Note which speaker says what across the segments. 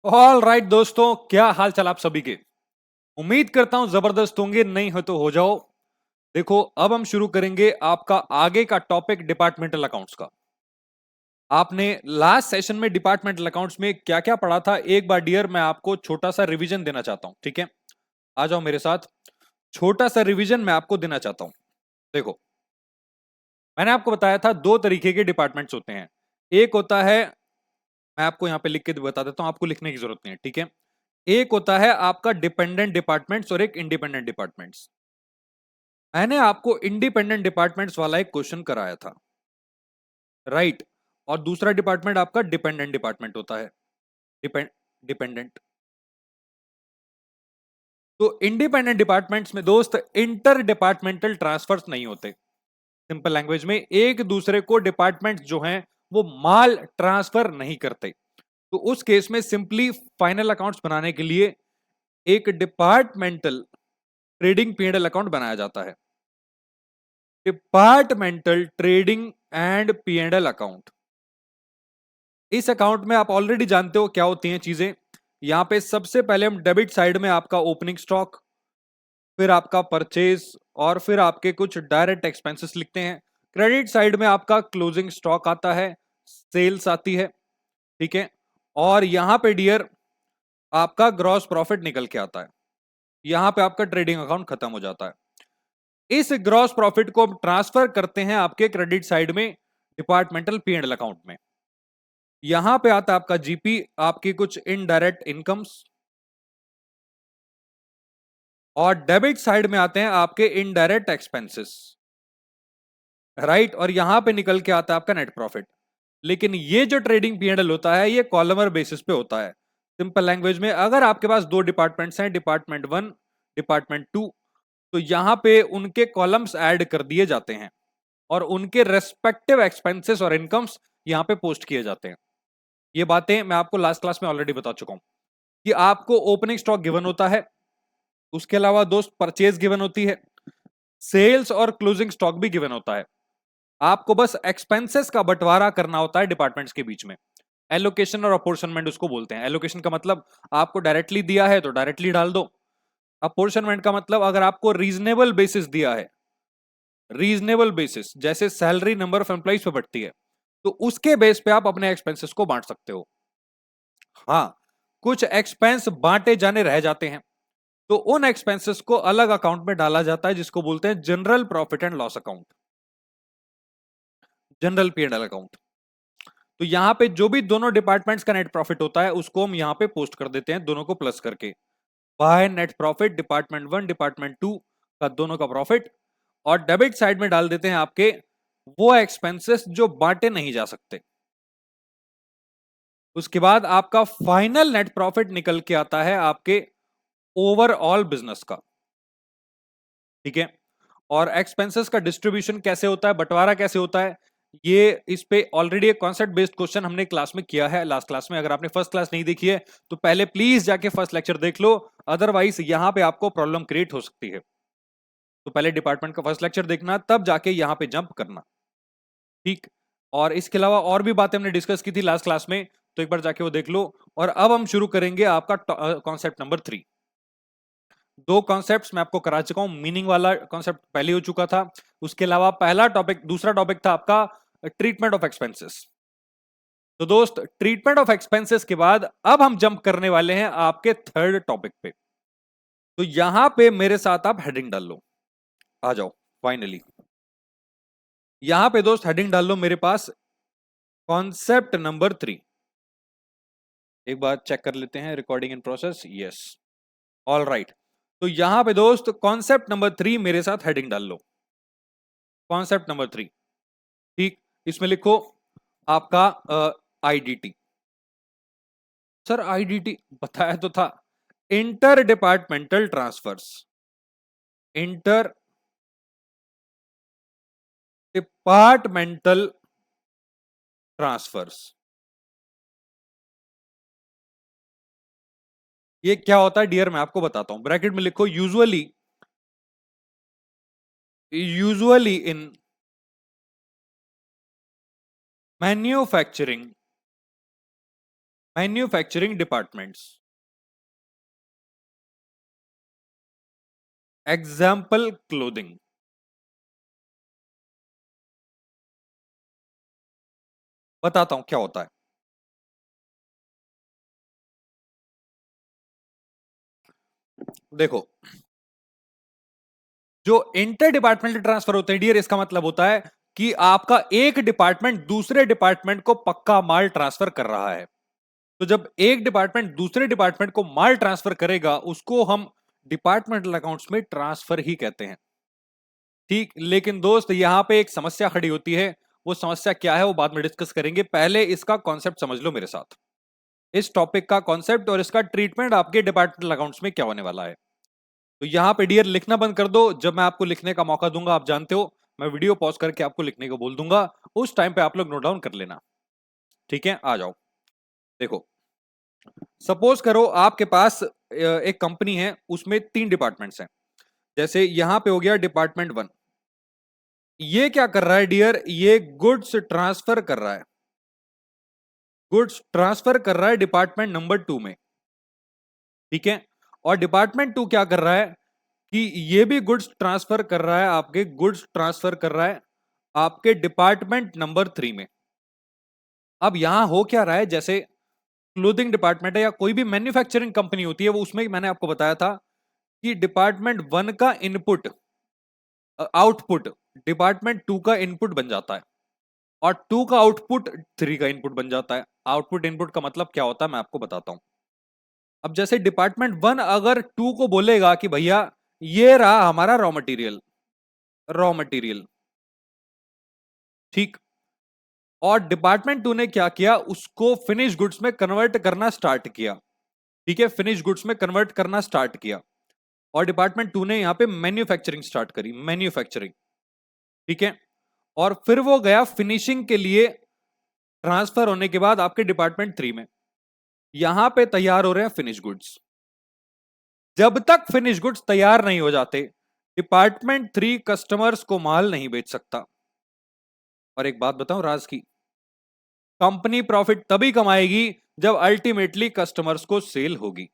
Speaker 1: All right दोस्तों, क्या हाल चाल आप सभी के। उम्मीद करता हूं जबरदस्त होंगे, नहीं हो तो हो जाओ। देखो, अब हम शुरू करेंगे आपका आगे का टॉपिक डिपार्टमेंटल अकाउंट्स का। आपने लास्ट सेशन में डिपार्टमेंटल अकाउंट्स में क्या क्या पढ़ा था, एक बार डियर मैं आपको छोटा सा रिवीजन देना चाहता हूं। ठीक है, आ जाओ मेरे साथ। छोटा सा रिवीजन मैं आपको देना चाहता हूं। देखो, मैंने आपको बताया था दो तरीके के डिपार्टमेंट्स होते हैं। एक होता है, मैं आपको यहां पे लिख के बता देता हूं, आपको लिखने की जरूरत नहीं है। ठीक है, एक होता है आपका डिपेंडेंट डिपार्टमेंट्स और एक इंडिपेंडेंट डिपार्टमेंट्स। मैंने आपको इंडिपेंडेंट डिपार्टमेंट्स वाला एक क्वेश्चन कराया था, राइट। और दूसरा डिपार्टमेंट आपका डिपेंडेंट डिपार्टमेंट होता है, डिपेंडेंट। तो इंडिपेंडेंट डिपार्टमेंट्स में दोस्त इंटर डिपार्टमेंटल ट्रांसफर्स नहीं होते। सिंपल लैंग्वेज में एक दूसरे को डिपार्टमेंट्स जो हैं वो माल ट्रांसफर नहीं करते। तो उस केस में सिंपली फाइनल अकाउंट्स बनाने के लिए एक डिपार्टमेंटल ट्रेडिंग पीएनएल अकाउंट बनाया जाता है। Departmental trading and PNL account. इस अकाउंट में आप ऑलरेडी जानते हो क्या होती हैं चीजें। यहां पे सबसे पहले हम डेबिट साइड में आपका ओपनिंग स्टॉक, फिर आपका परचेज, और फिर आपके कुछ डायरेक्ट एक्सपेंसेस लिखते हैं। क्रेडिट साइड में आपका क्लोजिंग स्टॉक आता है, सेल्स आती है। ठीक है, और यहां पे डियर आपका ग्रॉस प्रॉफिट निकल के आता है। यहां पे आपका ट्रेडिंग अकाउंट खत्म हो जाता है। इस ग्रॉस प्रॉफिट को हम ट्रांसफर करते हैं आपके क्रेडिट साइड में डिपार्टमेंटल पीएनएल अकाउंट में। यहां पे आता है आपका जीपी, आपकी कुछ इनडायरेक्ट इनकम्स, और डेबिट साइड में आते हैं आपके इनडायरेक्ट एक्सपेंसेस, राइट। और यहां पे निकल के आता है आपका नेट प्रॉफिट। लेकिन ये जो ट्रेडिंग पीएनएल होता है ये कॉलमर बेसिस पे होता है। सिंपल लैंग्वेज में, अगर आपके पास दो डिपार्टमेंट्स हैं, डिपार्टमेंट वन, डिपार्टमेंट टू, तो यहां पे उनके कॉलम्स ऐड कर दिए जाते हैं और उनके रेस्पेक्टिव एक्सपेंसेस और इनकम्स यहां पे पोस्ट किए जाते हैं। ये बातें मैं आपको लास्ट क्लास में ऑलरेडी बता चुका हूं कि आपको ओपनिंग स्टॉक गिवन होता है, उसके अलावा दोस्त परचेज गिवन होती है, सेल्स और क्लोजिंग स्टॉक भी गिवन होता है। आपको बस एक्सपेंसेस का बंटवारा करना होता है डिपार्टमेंट्स के बीच में। एलोकेशन और अपोर्शनमेंट उसको बोलते हैं। एलोकेशन का मतलब आपको डायरेक्टली दिया है तो डायरेक्टली डाल दो। अपोर्शनमेंट का मतलब अगर आपको रीजनेबल बेसिस दिया है, रीजनेबल बेसिस जैसे सैलरी नंबर ऑफ एम्प्लॉइज पे बढ़ती है, तो उसके बेस पे आप अपने एक्सपेंसेस को बांट सकते हो। हाँ, कुछ एक्सपेंस बांटे जाने रह जाते हैं, तो उन एक्सपेंसेस को अलग अकाउंट में डाला जाता है जिसको बोलते हैं general profit and loss account, general PNL account. तो यहां पे जो भी दोनों डिपार्टमेंट्स का नेट प्रॉफिट होता है उसको हम यहां पे पोस्ट कर देते हैं, दोनों को प्लस करके। By net profit department one department two का दोनों का प्रॉफिट, और डेबिट साइड में डाल देते हैं आपके वो एक्सपेंसेस जो बांटे नहीं जा सकते। उसके बाद आपका फाइनल नेट प्रॉफिट निकल के आता है आपके ओवरऑल बिजनेस का। ठीक है, और एक्सपेंसेस का डिस्ट्रीब्यूशन कैसे होता है, बंटवारा कैसे होता है, ये इस पे ऑलरेडी एक कॉन्सेप्ट बेस्ड क्वेश्चन हमने क्लास में किया है, लास्ट क्लास में। अगर आपने फर्स्ट क्लास नहीं देखी है तो पहले प्लीज जाके फर्स्ट लेक्चर देख लो, अदरवाइज यहां पे आपको प्रॉब्लम क्रिएट हो सकती है। तो पहले डिपार्टमेंट का फर्स्ट लेक्चर देखना, तब जाके यहां पे जंप करना। ठीक, और इसके अलावा और भी बातें हमने डिस्कस की थी लास्ट क्लास में, तो एक बार जाके वो देख लो। और अब हम शुरू करेंगे आपका कॉन्सेप्ट नंबर 3। दो कॉन्सेप्ट्स मैं आपको करा चुका हूं, मीनिंग वाला कॉन्सेप्ट पहले हो चुका था। उसके अलावा पहला टॉपिक, दूसरा टॉपिक था आपका ट्रीटमेंट ऑफ एक्सपेंसेस। तो दोस्त, ट्रीटमेंट ऑफ एक्सपेंसेस के बाद अब हम जंप करने वाले हैं आपके थर्ड टॉपिक पे। तो यहां पे मेरे साथ आप हेडिंग डाल लो, आ जाओ फाइनली। यहां पे दोस्त हेडिंग डाल लो मेरे पास, कॉन्सेप्ट नंबर 3। एक बार चेक कर लेते हैं, recording in process, yes, all right. तो यहां पे दोस्त कॉन्सेप्ट नंबर 3 मेरे साथ हेडिंग डाल लो, कॉन्सेप्ट नंबर 3। ठीक, इसमें लिखो आपका आईडीटी। सर आईडीटी बताया तो था, inter departmental transfers, inter departmental transfers. ये क्या होता है डियर, मैं आपको बताता हूं। ब्रैकेट में लिखो usually, usually in manufacturing, manufacturing departments. Example clothing. बताता हूं क्या होता है। देखो, जो इंटर डिपार्टमेंटल ट्रांसफर होते हैं डियर, इसका मतलब होता है कि आपका एक डिपार्टमेंट दूसरे डिपार्टमेंट को पक्का माल ट्रांसफर कर रहा है। तो जब एक डिपार्टमेंट दूसरे डिपार्टमेंट को माल ट्रांसफर करेगा, उसको हम डिपार्टमेंटल अकाउंट्स में ट्रांसफर ही कहते हैं। ठीक, लेकिन दोस्त यहां पे एक समस्या खड़ी होती है। वो समस्या क्या है वो बाद में डिस्कस करेंगे, पहले इसका कॉन्सेप्ट समझ लो मेरे साथ। इस टॉपिक का कॉन्सेप्ट और इसका ट्रीटमेंट आपके डिपार्टमेंटल अकाउंट्स में क्या होने वाला है। तो यहां पे डियर लिखना बंद कर दो। जब मैं आपको लिखने का मौका दूंगा, आप जानते हो मैं वीडियो पॉज करके आपको लिखने को बोल दूंगा, उस टाइम पे आप लोग नोट डाउन कर लेना। ठीक है, आ जाओ। देखो, सपोज करो आपके पास एक कंपनी है, उसमें 3 डिपार्टमेंट्स हैं। जैसे यहां पे हो गया डिपार्टमेंट 1। ये क्या कर रहा है डियर, ये गुड्स ट्रांसफर कर रहा है। गुड्स ट्रांसफर कर रहा है डिपार्टमेंट नंबर 2 में। ठीक है, और डिपार्टमेंट 2 क्या कर रहा है कि ये भी गुड्स ट्रांसफर कर रहा है, आपके गुड्स ट्रांसफर कर रहा है आपके डिपार्टमेंट नंबर 3 में। अब यहां हो क्या रहा है, जैसे क्लोथिंग डिपार्टमेंट है या कोई भी मैन्युफैक्चरिंग कंपनी होती है, वो उसमें मैंने आपको बताया था कि डिपार्टमेंट 1 का इनपुट आउटपुट डिपार्टमेंट 2 का इनपुट बन जाता है, और 2 का आउटपुट 3 का इनपुट बन जाता है। आउटपुट इनपुट का मतलब क्या होता है मैं आपको बताता हूं। अब जैसे डिपार्टमेंट 1 अगर 2 को बोलेगा कि भैया ये रहा हमारा रॉ मटेरियल, रॉ मटेरियल, ठीक, और डिपार्टमेंट 2 ने क्या किया, उसको फिनिश गुड्स में कन्वर्ट करना स्टार्ट किया। ठीक है, फिनिश गुड्स में कन्वर्ट करना स्टार्ट किया, और डिपार्टमेंट 2 ने यहां पे मैन्युफैक्चरिंग स्टार्ट करी, मैन्युफैक्चरिंग। ठीक है, और फिर वो गया फिनिशिंग के लिए, ट्रांसफर होने के बाद आपके डिपार्टमेंट 3 में। यहां पे तैयार हो रहे हैं फिनिश गुड्स। जब तक फिनिश गुड्स तैयार नहीं हो जाते, डिपार्टमेंट 3 कस्टमर्स को माल नहीं बेच सकता। और एक बात बताऊं राज की, कंपनी प्रॉफिट तभी कमाएगी जब अल्टीमेटली कस्टमर्स को सेल होगी।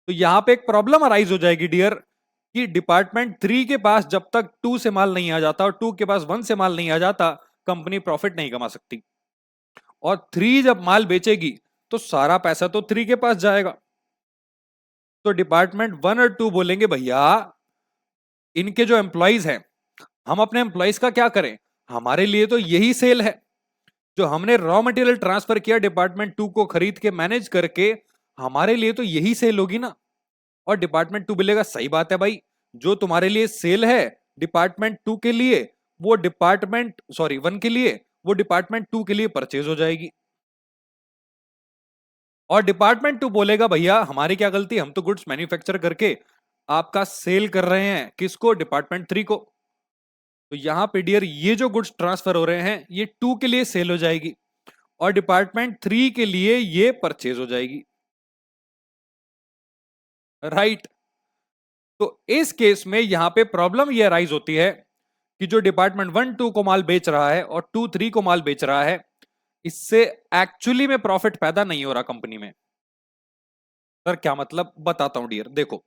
Speaker 1: तो यहां पे एक प्रॉब्लम अराइज हो जाएगी डियर, कि डिपार्टमेंट 3 के पास जब तक 2 से माल नहीं आ जाता और 2 के पास 1 से माल नहीं आ जाता, कंपनी प्रॉफिट नहीं कमा सकती। और 3 जब माल बेचेगी तो सारा पैसा तो 3 के पास जाएगा। तो डिपार्टमेंट 1 और 2 बोलेंगे भैया इनके जो एम्प्लॉइज हैं, हम अपने एम्प्लॉइज का क्या करें, हमारे लिए तो यही सेल है। जो हमने रॉ मटेरियल ट्रांसफर किया डिपार्टमेंट 2 को खरीद के मैनेज करके, हमारे लिए तो यही सेल होगी ना। और डिपार्टमेंट 2 बोलेगा सही बात है भाई, जो तुम्हारे लिए सेल है डिपार्टमेंट 2 के लिए, वो डिपार्टमेंट 1 के लिए, वो डिपार्टमेंट 2 के लिए परचेज हो जाएगी। और डिपार्टमेंट 2 बोलेगा भैया हमारी क्या गलती, हम तो गुड्स मैन्युफैक्चर करके आपका सेल कर रहे हैं, किसको, डिपार्टमेंट 3 को। तो यहां पे डियर ये जो गुड्स ट्रांसफर हो रहे हैं ये 2 के लिए सेल हो जाएगी, और डिपार्टमेंट 3 के लिए ये परचेज हो जाएगी। राइट। तो इस केस में यहां पे प्रॉब्लम ये अराइज होती है कि जो डिपार्टमेंट 1 2 को माल बेच रहा है और 2 3 को माल बेच रहा है, इससे एक्चुअली में प्रॉफिट पैदा नहीं हो रहा कंपनी में। सर क्या मतलब, बताता हूं डियर। देखो,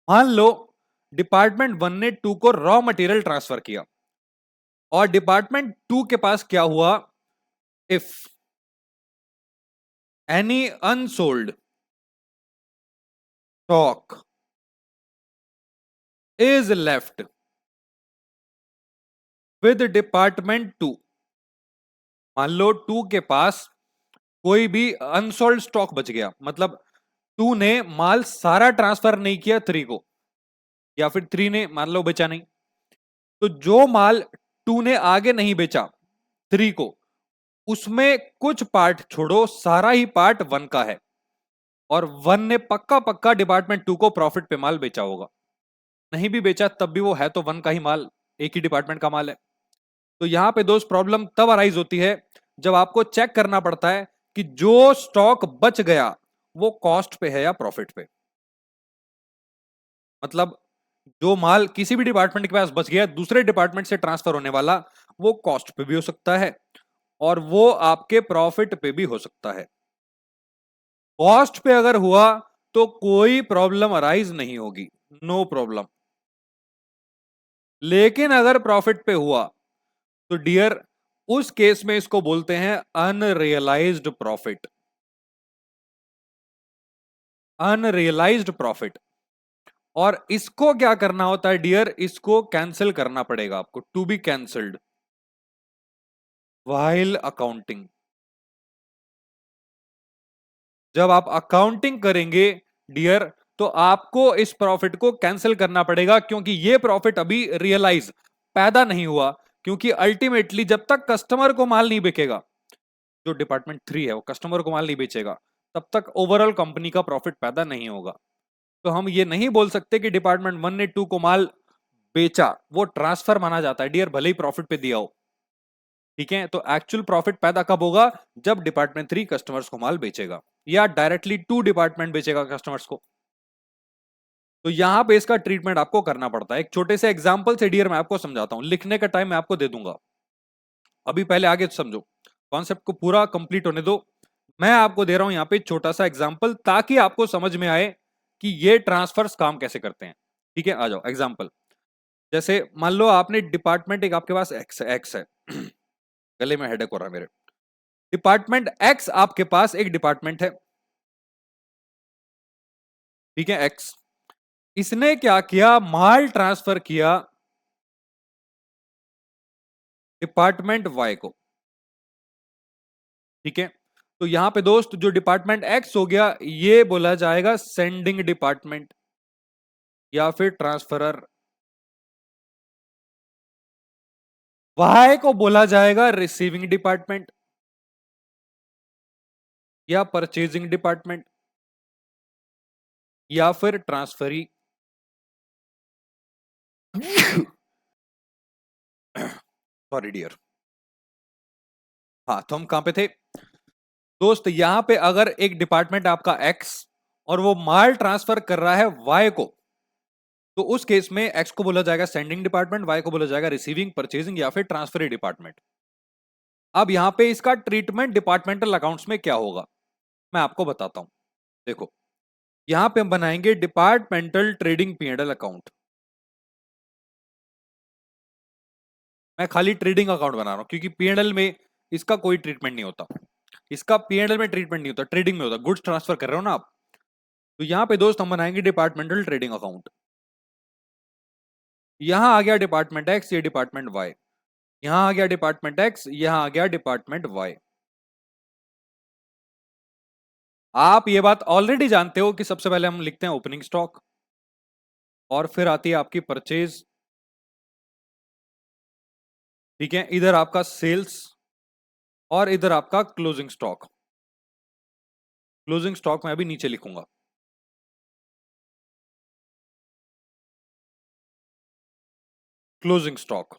Speaker 1: मान लो डिपार्टमेंट 1 ने 2 को रॉ मटेरियल ट्रांसफर किया, और डिपार्टमेंट 2 के पास क्या हुआ, if any unsold stock is left with department 2। मान लो 2 के पास कोई भी अनसोल्ड स्टॉक बच गया, मतलब 2 ने माल सारा ट्रांसफर नहीं किया 3 को, या फिर 3 ने मान लो बेचा नहीं, तो जो माल 2 ने आगे नहीं बेचा 3 को, उसमें कुछ पार्ट छोड़ो, सारा ही पार्ट 1 का है, और 1 ने पक्का पक्का डिपार्टमेंट 2 को प्रॉफिट पे माल बेचा होगा। नहीं भी बेचा तब भी वो है तो 1 का ही माल, एक ही डिपार्टमेंट का माल है। तो यहां पे दोस्त प्रॉब्लम तब अराइज होती है जब आपको चेक करना पड़ता है कि जो स्टॉक बच गया वो कॉस्ट पे है या प्रॉफिट पे। मतलब जो माल किसी भी डिपार्टमेंट के पास बच गया दूसरे डिपार्टमेंट से ट्रांसफर होने वाला, वो कॉस्ट पे भी हो सकता है और वो आपके प्रॉफिट पे भी हो सकता है। कॉस्ट पे अगर हुआ तो कोई प्रॉब्लम अराइज नहीं होगी, नो प्रॉब्लम। लेकिन अगर प्रॉफिट पे हुआ तो डियर उस केस में इसको बोलते हैं अनरियलाइज्ड प्रॉफिट। Unrealised profit. और इसको क्या करना होता है डियर, इसको कैंसिल करना पड़ेगा आपको, to be cancelled while accounting. जब आप अकाउंटिंग करेंगे डियर तो आपको इस प्रॉफिट को कैंसिल करना पड़ेगा, क्योंकि ये प्रॉफिट अभी रियलाइज पैदा नहीं हुआ। क्योंकि अल्टीमेटली जब तक कस्टमर को माल नहीं बिकेगा, जो डिपार्टमेंट 3 है वो कस्टमर को माल नहीं बेचेगा, तब तक ओवरऑल कंपनी का प्रॉफिट पैदा नहीं होगा। तो हम ये नहीं बोल सकते कि डिपार्टमेंट 1 ने 2 को माल बेचा, वो ट्रांसफर माना जाता है डियर, भले ही प्रॉफिट पे दिया हो। ठीक है, तो एक्चुअल प्रॉफिट पैदा कब होगा, जब डिपार्टमेंट 3 कस्टमर्स को माल बेचेगा या डायरेक्टली टू डिपार्टमेंट बेचेगा कस्टमर्स को। तो यहां पे इसका ट्रीटमेंट आपको करना पड़ता है। एक छोटे से एग्जांपल से डियर मैं आपको समझाता हूं, लिखने का टाइम मैं आपको दे दूंगा, अभी पहले आगे समझो, कॉन्सेप्ट को पूरा कंप्लीट होने दो। मैं आपको दे रहा हूं यहां पे छोटा सा एग्जांपल, ताकि आपको समझ में आए कि ये ट्रांसफर्स काम कैसे करते हैं। ठीक है, आ जाओ एग्जांपल। जैसे मान लो आपने डिपार्टमेंट, एक आपके पास एक्स है गले में हेडेक हो रहा है मेरे। डिपार्टमेंट एक्स आपके पास एक डिपार्टमेंट है, ठीक है एक्स। इसने क्या किया, माल ट्रांसफर किया डिपार्टमेंट वाई को। ठीक है, तो यहां पे दोस्त जो डिपार्टमेंट एक्स हो गया ये बोला जाएगा सेंडिंग डिपार्टमेंट या फिर ट्रांसफरर। वाई को बोला जाएगा रिसीविंग डिपार्टमेंट या परचेजिंग डिपार्टमेंट या फिर ट्रांसफरी। Sorry dear. हाँ, तो हम कहां पे थे दोस्त, यहां पे अगर एक डिपार्टमेंट आपका एक्स और वो माल ट्रांसफर कर रहा है वाई को, तो उस केस में एक्स को बोला जाएगा सेंडिंग डिपार्टमेंट, वाई को बोला जाएगा रिसीविंग, परचेजिंग या फिर ट्रांसफरी डिपार्टमेंट। अब यहां पे इसका ट्रीटमेंट डिपार्टमेंटल अकाउंट्स में क्या होगा मैं आपको बताता हूं। देखो, यहां पे हम बनाएंगे डिपार्टमेंटल ट्रेडिंग पी&एल अकाउंट। मैं खाली ट्रेडिंग अकाउंट बना रहा हूं क्योंकि पी&एल में इसका कोई ट्रीटमेंट नहीं होता। इसका पी&एल में ट्रीटमेंट नहीं होता, ट्रेडिंग में होता, गुड्स ट्रांसफर कर रहे हो ना आप। तो यहां पे दोस्त हम बनाएंगे डिपार्टमेंटल ट्रेडिंग अकाउंट। यहां आ गया डिपार्टमेंट एक्स, ये डिपार्टमेंट वाई। यहां आ गया डिपार्टमेंट एक्स, यहां आ गया डिपार्टमेंट वाई। आप ये बात ऑलरेडी जानते हो कि सबसे पहले हम लिखते हैं ओपनिंग स्टॉक और फिर आती है आपकी परचेज। ठीक है, इधर आपका सेल्स और इधर आपका क्लोजिंग स्टॉक। क्लोजिंग स्टॉक मैं अभी नीचे लिखूंगा। क्लोजिंग स्टॉक,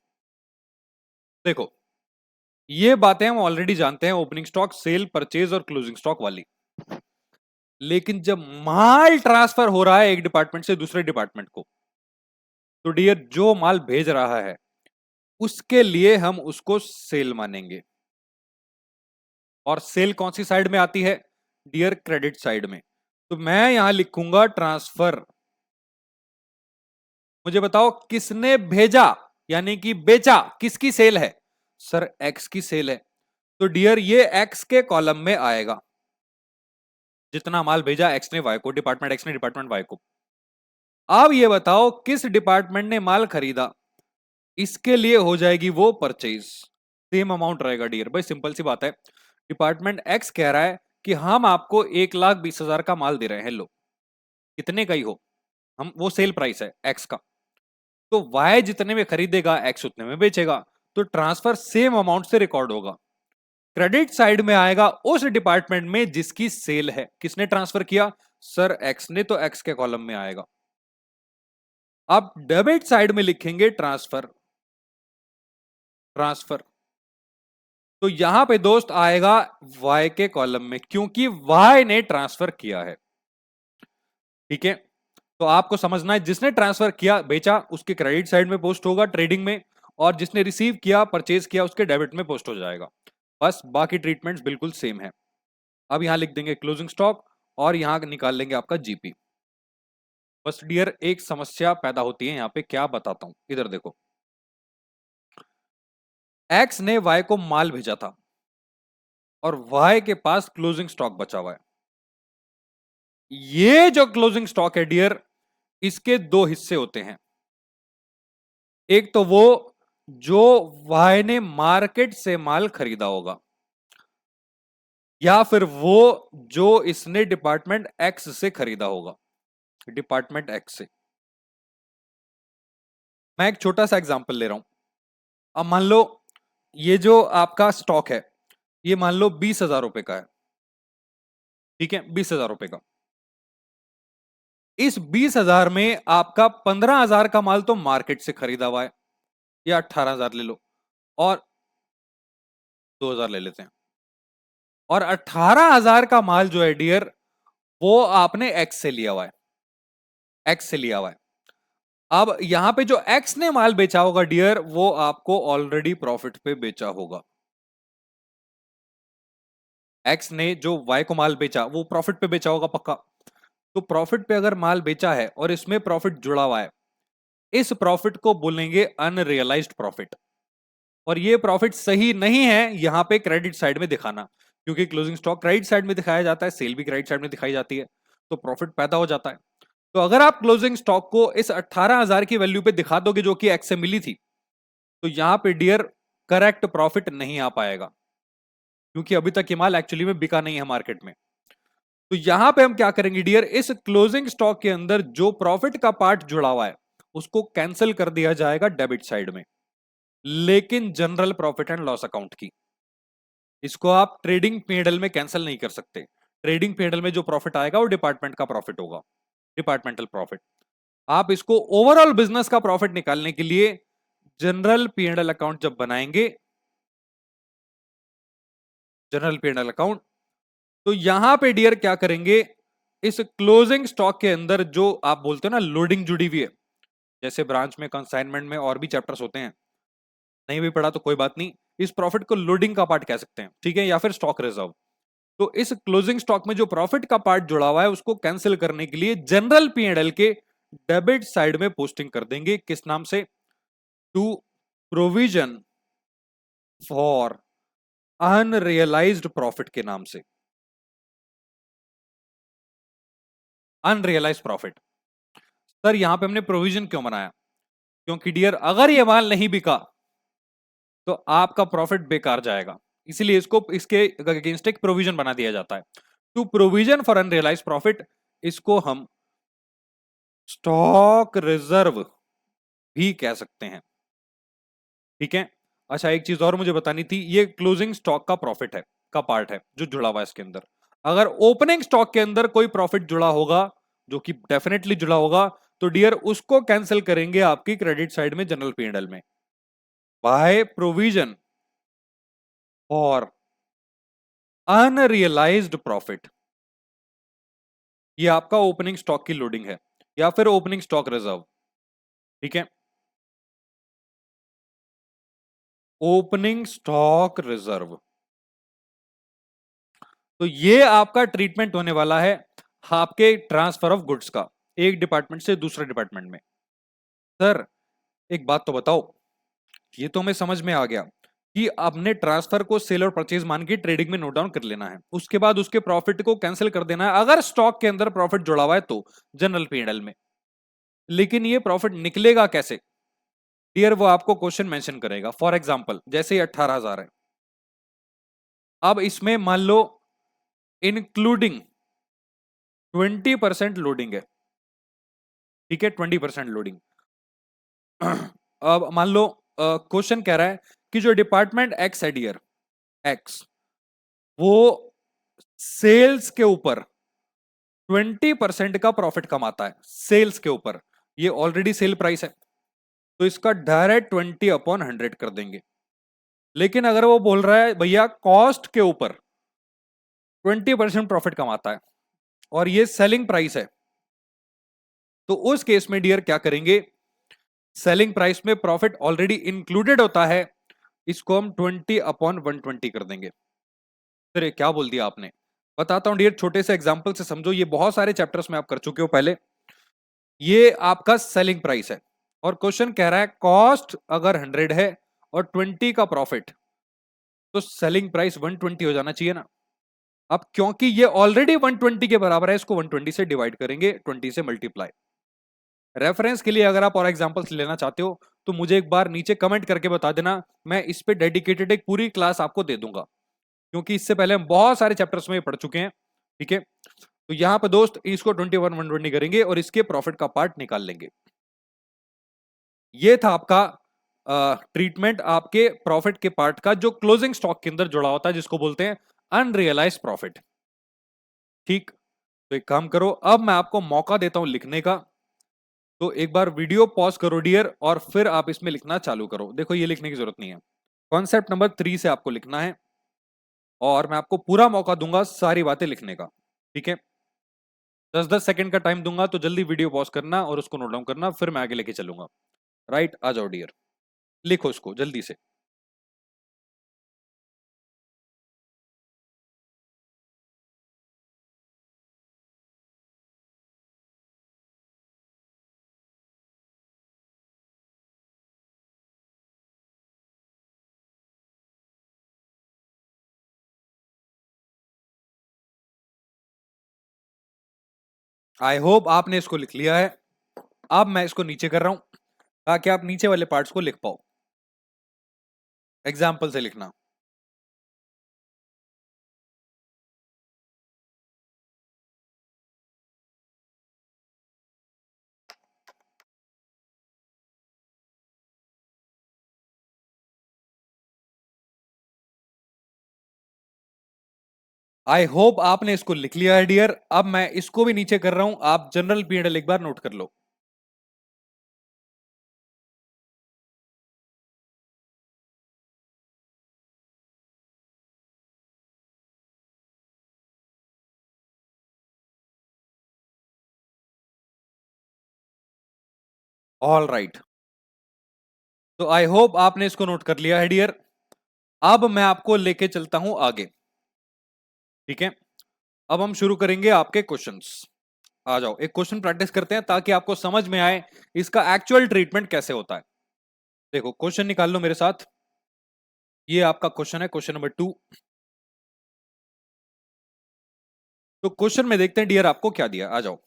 Speaker 1: देखो ये बातें हम ऑलरेडी जानते हैं, ओपनिंग स्टॉक, सेल, परचेज और क्लोजिंग स्टॉक वाली। लेकिन जब माल ट्रांसफर हो रहा है एक डिपार्टमेंट से दूसरे डिपार्टमेंट को, तो डियर जो माल भेज रहा है उसके लिए हम उसको सेल मानेंगे। और सेल कौन सी साइड में आती है डियर, क्रेडिट साइड में। तो मैं यहां लिखूंगा ट्रांसफर। मुझे बताओ किसने भेजा यानी कि बेचा, किसकी सेल है सर, एक्स की सेल है। तो डियर ये एक्स के कॉलम में आएगा, जितना माल भेजा एक्स ने वाई को, डिपार्टमेंट एक्स ने डिपार्टमेंट वाई को। अब ये बताओ किस डिपार्टमेंट ने माल खरीदा, इसके लिए हो जाएगी वो परचेज, सेम अमाउंट रहेगा डियर। भाई सिंपल सी बात है, डिपार्टमेंट एक्स कह रहा है कि हम आपको 1,20,000 का माल दे रहे हैं, लो कितने का ही हो, हम वो सेल प्राइस है एक्स का। तो वाई जितने में खरीदेगा एक्स उतने में बेचेगा, तो ट्रांसफर सेम अमाउंट से रिकॉर्ड होगा। क्रेडिट साइड में आएगा उस डिपार्टमेंट में जिसकी सेल है, किसने ट्रांसफर किया सर एक्स ने, तो एक्स के कॉलम में आएगा। अब डेबिट साइड में लिखेंगे ट्रांसफर। ट्रांसफर तो यहां पे दोस्त आएगा वाई के कॉलम में, क्योंकि वाई ने ट्रांसफर किया है। ठीक है, तो आपको समझना है जिसने ट्रांसफर किया बेचा उसके क्रेडिट साइड में पोस्ट होगा ट्रेडिंग में, और जिसने रिसीव किया परचेज किया उसके डेबिट में पोस्ट हो जाएगा। बस बाकी ट्रीटमेंट्स बिल्कुल सेम है। अब यहां लिख देंगे क्लोजिंग स्टॉक और यहां निकाल लेंगे आपका जीपी। बस डियर एक समस्या पैदा होती है यहां पे, क्या बताता हूं, इधर देखो। एक्स ने वाई को माल भेजा था और वाई के पास क्लोजिंग स्टॉक बचा हुआ है। ये जो क्लोजिंग स्टॉक है डियर, इसके दो हिस्से होते हैं। एक तो वो जो वाई ने मार्केट से माल खरीदा होगा, या फिर वो जो इसने डिपार्टमेंट एक्स से खरीदा होगा। डिपार्टमेंट एक्स से। मैं एक छोटा सा एग्जांपल ले रहा हूं। अब मान लो ये जो आपका स्टॉक है, ये मान लो 20,000 रुपए का है। ठीक है, 20,000 रुपए का। इस 20,000 में आपका 15,000 का माल तो मार्केट से खरीदा हुआ है, या 18,000 ले लो, और 2,000 ले लेते हैं। और 18,000 का माल जो है डियर, वो आपने एक्स से लिया हुआ है। एक्स से लिया हुआ है। अब यहां पे जो एक्स ने माल बेचा होगा डियर, वो आपको ऑलरेडी प्रॉफिट पे बेचा होगा। एक्स ने जो वाई को माल बेचा वो प्रॉफिट पे बेचा होगा पक्का। तो प्रॉफिट पे अगर माल बेचा है और इसमें प्रॉफिट जुड़ा हुआ है, इस प्रॉफिट को बोलेंगे अनरियलाइज्ड प्रॉफिट। और ये प्रॉफिट सही नहीं है यहां पे क्रेडिट साइड में दिखाना, क्योंकि क्लोजिंग स्टॉक क्रेडिट साइड में दिखाया जाता है, सेल भी क्रेडिट साइड में दिखाई जाती है, तो प्रॉफिट पैदा हो जाता है। तो अगर आप क्लोजिंग स्टॉक को इस 18,000 की वैल्यू पे दिखा दोगे जो कि एक्स से मिली थी, तो यहां पे डियर करेक्ट प्रॉफिट नहीं आ पाएगा, क्योंकि अभी तक ये माल एक्चुअली में बिका नहीं है मार्केट में। तो यहां पे हम क्या करेंगे डियर, इस क्लोजिंग स्टॉक के अंदर जो प्रॉफिट का पार्ट जुड़ा हुआ है उसको कैंसिल कर दिया जाएगा डेबिट साइड में, लेकिन general profit and loss account की इसको आप ट्रेडिंग पीएनएल में कैंसिल नहीं कर सकते। ट्रेडिंग पीएनएल में जो प्रॉफिट आएगा वो डिपार्टमेंट का प्रॉफिट होगा, डिपार्टमेंटल प्रॉफिट। आप इसको ओवरऑल बिजनेस का प्रॉफिट निकालने के लिए जनरल पीएनएल अकाउंट जब बनाएंगे, जनरल पीएनएल अकाउंट, तो यहां पे डियर क्या करेंगे, इस क्लोजिंग स्टॉक के अंदर जो आप बोलते हो ना लोडिंग जुड़ी हुई है, जैसे ब्रांच में कंसाइनमेंट में और भी चैप्टर्स होते हैं, नहीं भी पढ़ा तो कोई बात नहीं, इस प्रॉफिट को लोडिंग का पार्ट कह सकते हैं, ठीक है, या फिर स्टॉक रिजर्व। तो इस क्लोजिंग स्टॉक में जो प्रॉफिट का पार्ट जुड़ा हुआ है उसको कैंसिल करने के लिए जनरल पीएनएल के डेबिट साइड में पोस्टिंग कर देंगे, किस नाम से, to provision for unrealised profit के नाम से, अनरियलाइज्ड प्रॉफिट। सर यहां पे हमने प्रोविजन क्यों बनाया, क्योंकि डियर अगर ये माल नहीं बिका तो आपका प्रॉफिट बेकार जाएगा, इसीलिए इसको इसके अगेंस्ट एक प्रोविजन बना दिया जाता है। To provision for unrealised profit, इसको हम स्टॉक रिजर्व भी कह सकते हैं। ठीक है। अच्छा एक चीज और मुझे बतानी थी, ये क्लोजिंग स्टॉक का प्रॉफिट है, का पार्ट है जो जुड़ा हुआ है इसके अंदर। अगर ओपनिंग स्टॉक के अंदर कोई प्रॉफिट जुड़ा होगा, जो कि डेफिनेटली जुड़ा होगा, तो डियर उसको कैंसिल करेंगे आपकी क्रेडिट साइड में जनरल पीएनएल में, by provision for unrealised profit. ये आपका ओपनिंग स्टॉक की लोडिंग है, या फिर ओपनिंग स्टॉक रिजर्व। ठीक है, ओपनिंग स्टॉक रिजर्व। तो ये आपका ट्रीटमेंट होने वाला है आपके ट्रांसफर ऑफ गुड्स का, एक डिपार्टमेंट से दूसरे डिपार्टमेंट में। सर एक बात तो बताओ, ये तो हमें समझ में आ गया कि आपने ट्रांसफर को सेल और परचेज मान के ट्रेडिंग में नोट डाउन कर लेना है, उसके बाद उसके प्रॉफिट को कैंसिल कर देना है अगर स्टॉक के अंदर प्रॉफिट जुड़ा हुआ है तो जनरल पीएनएल में। लेकिन ये प्रॉफिट निकलेगा कैसे डियर, वो आपको क्वेश्चन मेंशन करेगा। फॉर एग्जांपल जैसे 18,000 है, अब इसमें मान लो इंक्लूडिंग 20% लोडिंग है। ठीक है, 20% लोडिंग। अब मान लो क्वेश्चन कह रहा है कि जो डिपार्टमेंट एक्स है डियर, एक्स, वो सेल्स के ऊपर 20% का प्रॉफिट कमाता है, सेल्स के ऊपर। ये ऑलरेडी सेल प्राइस है, तो इसका डायरेक्ट 20/100 कर देंगे। लेकिन अगर वो बोल रहा है भैया कॉस्ट के ऊपर 20% प्रॉफिट कमाता है और ये सेलिंग प्राइस है, तो उस केस में डियर क्या करेंगे, सेलिंग प्राइस में प्रॉफिट ऑलरेडी इंक्लूडेड होता है, इसको हम 20/120 कर देंगे। फिर क्या बोल दिया आपने, बताता हूं डियर, छोटे से एग्जांपल से समझो, ये बहुत सारे चैप्टर्स में आप कर चुके हो पहले। ये आपका सेलिंग प्राइस है और क्वेश्चन कह रहा है कॉस्ट अगर 100 है और 20 का प्रॉफिट, तो सेलिंग प्राइस 120 हो जाना चाहिए ना। अब क्योंकि ये ऑलरेडी 120 के बराबर है, इसको 120 से डिवाइड करेंगे, 20 से मल्टीप्लाई। रेफरेंस के लिए अगर आप और एग्जांपल्स लेना चाहते हो तो मुझे एक बार नीचे कमेंट करके बता देना, मैं इस पे डेडिकेटेड एक पूरी क्लास आपको दे दूंगा, क्योंकि इससे पहले हम बहुत सारे चैप्टर्स में पढ़ चुके हैं। ठीक है, तो यहां पर दोस्त इसको 21/120 करेंगे और इसके प्रॉफिट का पार्ट निकाल लेंगे। ये था आपका ट्रीटमेंट आपके प्रॉफिट के पार्ट का, जो क्लोजिंग स्टॉक के अंदर जुड़ा होता है, जिसको बोलते हैं अनरियलाइज प्रॉफिट। ठीक, तो एक काम करो, अब मैं आपको मौका देता हूं लिखने का, तो एक बार वीडियो पॉज करो डियर और फिर आप इसमें लिखना चालू करो। देखो ये लिखने की जरूरत नहीं है, कॉन्सेप्ट नंबर 3 से आपको लिखना है और मैं आपको पूरा मौका दूंगा सारी बातें लिखने का। ठीक है, 10-10 सेकंड का टाइम दूंगा, तो जल्दी वीडियो पॉज करना और उसको नोट डाउन करना, फिर मैं आगे लेके चलूंगा। राइट, आ जाओ डियर, लिखो उसको जल्दी से। आई होप आपने इसको लिख लिया है। अब मैं इसको नीचे कर रहा हूं ताकि आप नीचे वाले पार्ट्स को लिख पाओ, एग्जाम्पल से लिखना। आई होप आपने इसको लिख लिया है डियर। अब मैं इसको भी नीचे कर रहा हूं, आप जनरल पीएनएल एक बार नोट कर लो। ऑल राइट, तो आई होप आपने इसको नोट कर लिया है डियर। अब मैं आपको लेके चलता हूं आगे। ठीक है, अब हम शुरू करेंगे आपके क्वेश्चंस। आ जाओ एक क्वेश्चन प्रैक्टिस करते हैं ताकि आपको समझ में आए इसका एक्चुअल ट्रीटमेंट कैसे होता है। देखो क्वेश्चन निकाल लो मेरे साथ, ये आपका क्वेश्चन है, क्वेश्चन नंबर 2। तो क्वेश्चन में देखते हैं डियर आपको क्या दिया, आ जाओ।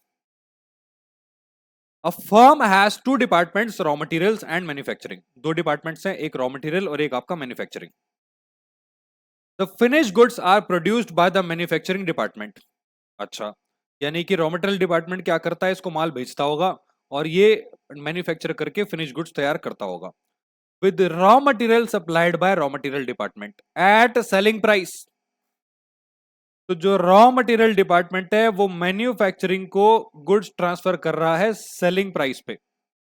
Speaker 1: A firm has two departments, raw materials and manufacturing. दो डिपार्टमेंट्स हैं, एक रॉ मटेरियल और एक आपका manufacturing. The finish goods are produced by the manufacturing department. अच्छा, यानी कि रॉ मटेरियल डिपार्टमेंट क्या करता है, इसको माल भेजता होगा और ये मैन्युफैक्चर करके फिनिश गुड्स तैयार करता होगा। With raw material supplied by raw material department at selling price. तो जो रॉ मटेरियल डिपार्टमेंट है वो मैन्युफैक्चरिंग को गुड्स ट्रांसफर कर रहा है सेलिंग प्राइस पे,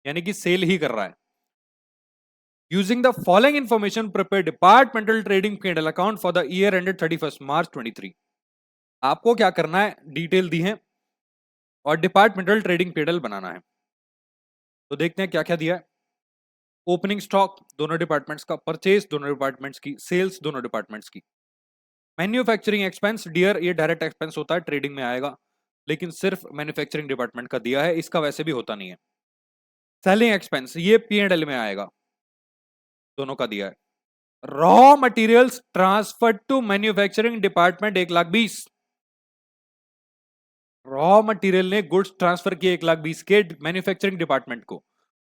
Speaker 1: यानी कि सेल ही कर रहा है। Using the following information prepare departmental trading P&L account for the year ended 31 मार्च 23। आपको क्या करना है, डिटेल दी है और डिपार्टमेंटल ट्रेडिंग P&L बनाना है। तो देखते हैं क्या क्या दिया है। ओपनिंग स्टॉक दोनों डिपार्टमेंट्स का, परचेज दोनों डिपार्टमेंट्स की, सेल्स दोनों डिपार्टमेंट्स की। मैन्युफैक्चरिंग एक्सपेंस डियर, ये डायरेक्ट एक्सपेंस होता है, ट्रेडिंग में आएगा, लेकिन सिर्फ मैन्युफैक्चरिंग डिपार्टमेंट का दिया है, इसका वैसे भी होता नहीं है। सेलिंग एक्सपेंस ये P&L में आएगा, दोनों का दिया है। Raw materials transfer to manufacturing department 1,20,000। Raw material ने गुड्स ट्रांसफर किए 1,20,000 के मैन्युफैक्चरिंग डिपार्टमेंट को,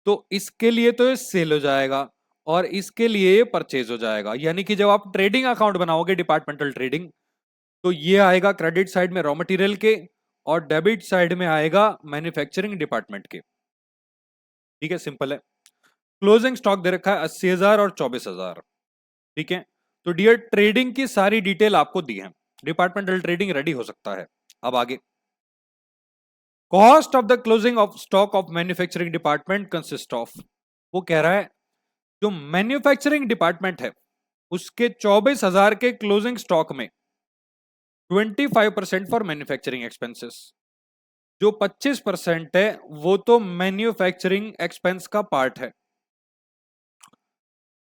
Speaker 1: तो इसके लिए तो ये सेल हो जाएगा और इसके लिए ये परचेज हो जाएगा। यानी कि जब आप ट्रेडिंग अकाउंट बनाओगे डिपार्टमेंटल ट्रेडिंग, तो ये आएगा क्रेडिट साइड में रॉ मटेरियल के और डेबिट साइड में आएगा मैन्युफैक्चरिंग डिपार्टमेंट के। ठीक है, सिंपल है। क्लोजिंग स्टॉक दे रखा है 80,000 और 24,000। ठीक है, तो डियर ट्रेडिंग की सारी डिटेल आपको दी है, डिपार्टमेंटल ट्रेडिंग रेडी हो सकता है। अब आगे, cost of the closing of stock of manufacturing department consist of. वो कह रहा है जो मैन्युफैक्चरिंग डिपार्टमेंट है उसके 24,000 के क्लोजिंग स्टॉक में 25% फॉर मैन्युफैक्चरिंग एक्सपेंसेस, जो 25% है वो तो मैन्युफैक्चरिंग एक्सपेंस का पार्ट है।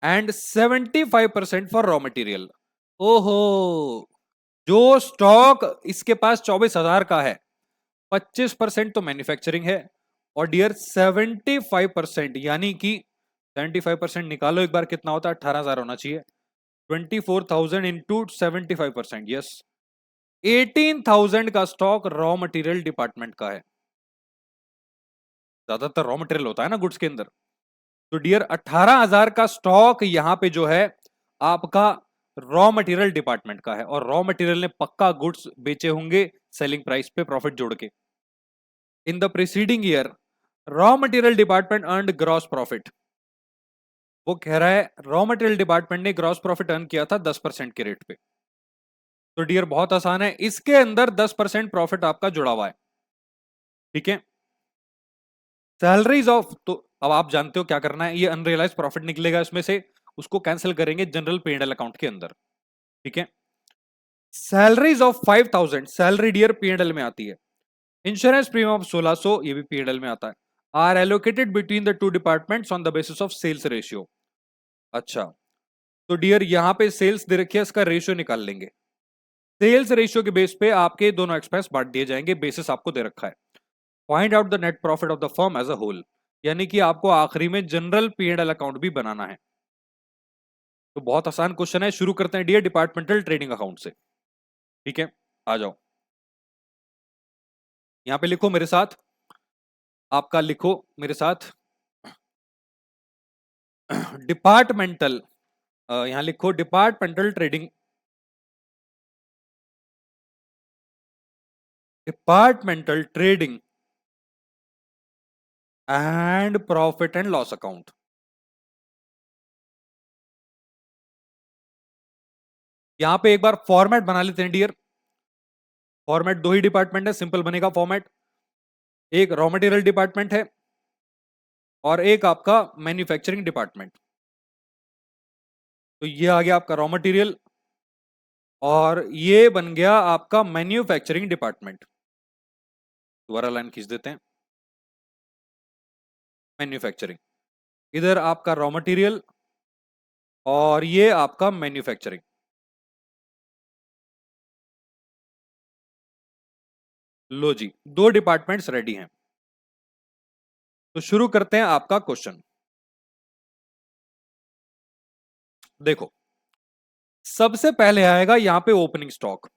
Speaker 1: And 75% for raw material. ओहो, जो स्टॉक इसके पास 24,000 का है, 25% तो मैन्युफैक्चरिंग है, और डियर 75% यानी कि 75% निकालो एक बार, कितना होता है? 18,000 होना चाहिए। 24,000 इंटू 75%, यस, 18,000 का स्टॉक रॉ मटेरियल डिपार्टमेंट का है। ज्यादातर रॉ मटेरियल होता है ना गुड्स के अंदर। तो डियर 18,000 का स्टॉक यहां पे जो है आपका रॉ मटेरियल डिपार्टमेंट का है, और रॉ मटेरियल ने पक्का गुड्स बेचे होंगे सेलिंग प्राइस पे प्रॉफिट जोड़ के। In the preceding year raw material department earned gross profit. वो कह रहा है रॉ मटेरियल डिपार्टमेंट ने ग्रॉस प्रॉफिट अर्न किया था 10% के रेट पे। तो डियर बहुत आसान है, इसके अंदर 10% प्रॉफिट आपका जुड़ा हुआ है, ठीक है। सैलरीज ऑफ, तो अब आप जानते हो क्या करना है, ये अनरियलाइज प्रॉफिट निकलेगा इसमें से, उसको कैंसिल करेंगे जनरल P&L अकाउंट के अंदर, ठीक है। Salaries of 5,000, salary dear P&L में आती है। इंश्योरेंस प्रीमियम ऑफ 1600, ये भी P&L में आता है। Are allocated between the two departments on the basis of sales ratio. अच्छा, तो डियर यहां पे सेल्स दे रखी है, इसका रेशियो निकाल लेंगे। सेल्स रेशियो के बेस पे आपके दोनों एक्सपेंस बांट दिए जाएंगे, बेसिस आपको दे रखा है। Find out the net profit of the firm as a whole, यानी कि आपको आखिरी में जनरल P&L अकाउंट भी बनाना है। तो बहुत आसान क्वेश्चन है, शुरू करते हैं डियर डिपार्टमेंटल ट्रेडिंग अकाउंट से, ठीक है। आ जाओ, यहां पे लिखो मेरे साथ, आपका लिखो मेरे साथ डिपार्टमेंटल, यहां लिखो departmental trading, departmental trading and profit and loss account. यहां पे एक बार फॉर्मेट बना लेते हैं डियर। फॉर्मेट, दो ही डिपार्टमेंट है, सिंपल बनेगा फॉर्मेट। एक रॉ मटेरियल डिपार्टमेंट है और एक आपका मैन्युफैक्चरिंग डिपार्टमेंट। तो ये आ गया आपका रॉ मटेरियल और ये बन गया आपका मैन्युफैक्चरिंग डिपार्टमेंट। दोबारा लाइन खींच देते हैं, मैन्युफैक्चरिंग, इधर आपका रॉ मटेरियल और ये आपका मैन्युफैक्चरिंग। लो जी, दो डिपार्टमेंट्स रेडी हैं। तो शुरू करते हैं आपका क्वेश्चन। देखो, सबसे पहले आएगा यहां पे opening stock,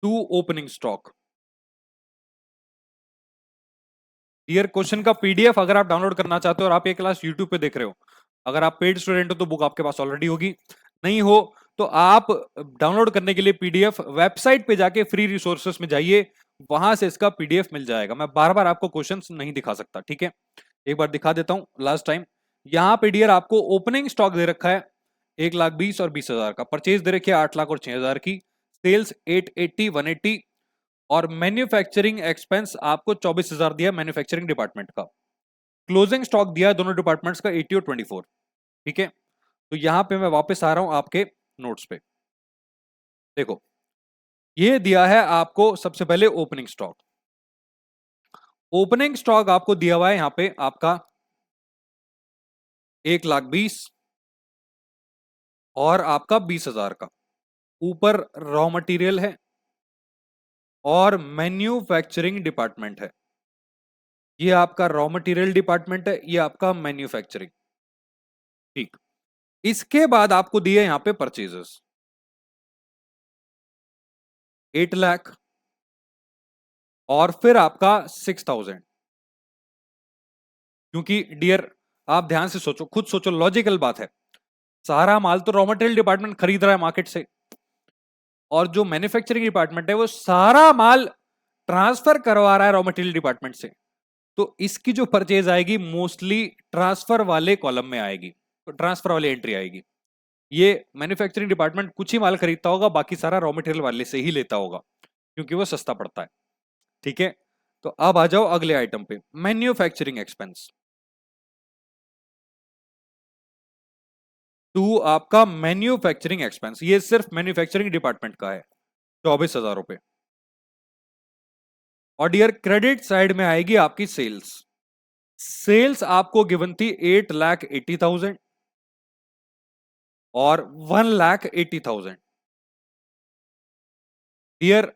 Speaker 1: to opening stock. Dear question का पीडीएफ अगर आप डाउनलोड करना चाहते हो और आप ये क्लास यूट्यूब पे देख रहे हो, अगर आप पेड स्टूडेंट हो तो बुक आपके पास ऑलरेडी होगी, नहीं हो तो आप डाउनलोड करने के लिए पीडीएफ वेबसाइट पे जाके फ्री रिसोर्सेस में जाइए, वहां से इसका पीडीएफ मिल जाएगा। मैं बार बार आपको क्वेश्चंस नहीं दिखा सकता, ठीक है। एक बार दिखा देता हूं लास्ट टाइम। यहां पे डियर आपको ओपनिंग स्टॉक दे रखा है 1,20,000 और 20,000 का, परचेज दे रखी है 8 लाख और 6,000 की, सेल्स 880 180, और मैन्युफैक्चरिंग एक्सपेंस आपको 24,000 दिया मैन्युफैक्चरिंग डिपार्टमेंट का। क्लोजिंग स्टॉक दिया दोनों डिपार्टमेंट्स का 80 और 24, ठीक है। तो यहां पे मैं वापस आ रहा हूं आपके नोट्स पे। देखो, ये दिया है आपको सबसे पहले ओपनिंग स्टॉक। ओपनिंग स्टॉक आपको दिया हुआ है यहां पे आपका 1,20,000 और आपका 20,000 का। ऊपर रॉ मटेरियल है और मैन्युफैक्चरिंग डिपार्टमेंट है। ये आपका रॉ मटेरियल डिपार्टमेंट है, ये आपका मैन्युफैक्चरिंग, ठीक। इसके बाद आपको दिए यहां पे परचेजेस 8 लाख और फिर आपका 6,000। क्योंकि डियर आप ध्यान से सोचो, खुद सोचो, लॉजिकल बात है, सारा माल तो रॉ मटेरियल डिपार्टमेंट खरीद रहा है मार्केट से, और जो मैन्युफैक्चरिंग डिपार्टमेंट है वो सारा माल ट्रांसफर करवा रहा है रॉ मटेरियल डिपार्टमेंट से। तो इसकी जो परचेज आएगी मोस्टली ट्रांसफर वाले कॉलम में आएगी, तो ट्रांसफर वाली एंट्री आएगी। ये मैन्युफैक्चरिंग डिपार्टमेंट कुछ ही माल खरीदता होगा, बाकी सारा रॉ मटेरियल वाले से ही लेता होगा क्योंकि वो सस्ता पड़ता है, ठीक है। तो अब आ जाओ अगले आइटम पे, मैन्युफैक्चरिंग एक्सपेंस। टू आपका मैन्युफैक्चरिंग एक्सपेंस, ये सिर्फ मैन्युफैक्चरिंग डिपार्टमेंट का है, 24,000 रुपए। और डियर क्रेडिट साइड में आएगी आपकी सेल्स। सेल्स आपको गिवन थी 8,80,000 और 1,80,000। डियर,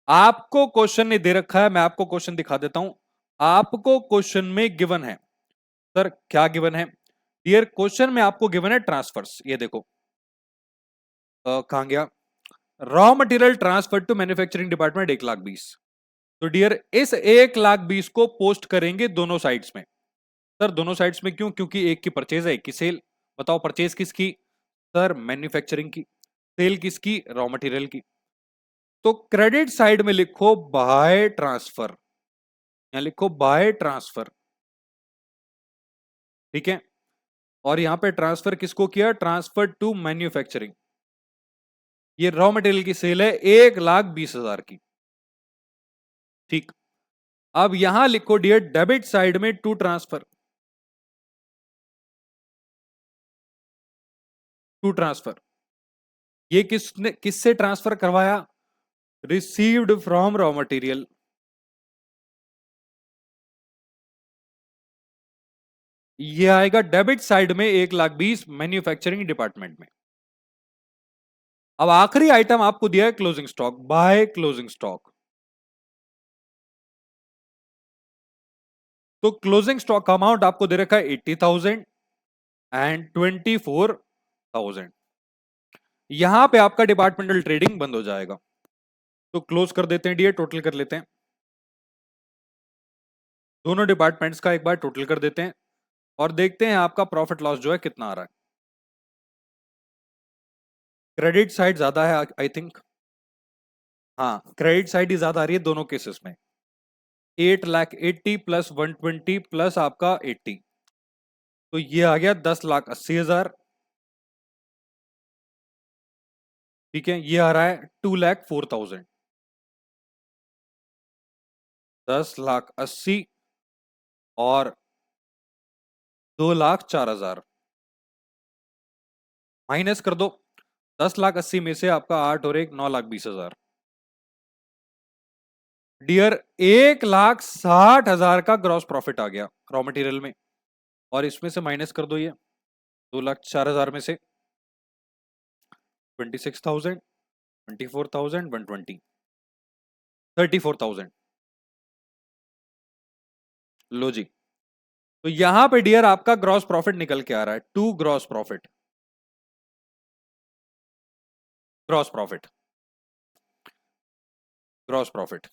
Speaker 1: आपको क्वेश्चन नहीं दे रखा है, मैं आपको क्वेश्चन दिखा देता हूं। आपको क्वेश्चन में गिवन है, सर क्या गिवन है? डियर, क्वेश्चन में आपको गिवन है ट्रांसफर्स। ये देखो कहां गया, raw material transfer to manufacturing department 1,20,000। तो डियर, इस 1,20,000 को पोस्ट करेंगे दोनों साइड्स में। सर दोनों साइड्स में क्यों? क्योंकि एक की परचेज है, एक की सेल। बताओ परचेज किसकी? सर मैन्युफैक्चरिंग की। सेल किसकी? रॉ मटेरियल की। तो क्रेडिट साइड में लिखो बाय ट्रांसफर, यहां लिखो बाय ट्रांसफर, ठीक है। और यहां पे ट्रांसफर किसको किया? Transfer to manufacturing. ये रॉ मटेरियल की सेल है 1,20,000 की, ठीक। अब यहां लिखो डियर डेबिट साइड में टू ट्रांसफर, टू ट्रांसफर। ये किसने, किससे ट्रांसफर करवाया? Received from raw material. ये आएगा डेबिट साइड में 1,20,000 मैन्युफैक्चरिंग डिपार्टमेंट में। अब आखिरी आइटम आपको दिया है closing stock, by closing stock. तो क्लोजिंग स्टॉक का अमाउंट आपको दे रखा है 80,000 एंड 24,000। यहां पे आपका डिपार्टमेंटल ट्रेडिंग बंद हो जाएगा। तो क्लोज कर देते हैं डियर, टोटल कर लेते हैं दोनों डिपार्टमेंट्स का, एक बार टोटल कर देते हैं और देखते हैं आपका प्रॉफिट लॉस जो है कितना आ रहा है। क्रेडिट साइड ज्यादा है आई थिंक, हाँ क्रेडिट साइड ही ज्यादा आ रही है दोनों केसेस में। 8,80,000 प्लस 120 प्लस आपका 80, तो ये आ गया 10,80,000, ठीक है। ये आ रहा है 2,04,000, 10,80,000 और 2,04,000 माइनस कर दो। 10,80,000 में से आपका 8 और 1 9,20,000। डियर 1,60,000 का ग्रॉस प्रॉफिट आ गया रॉ मटेरियल में, और इसमें से माइनस कर दो ये 2,04,000 में से 26,000, 24,000, 120, 34,000। लो जी, तो यहां पे डियर आपका ग्रॉस प्रॉफिट निकल के आ रहा है, to gross profit, gross profit, gross profit.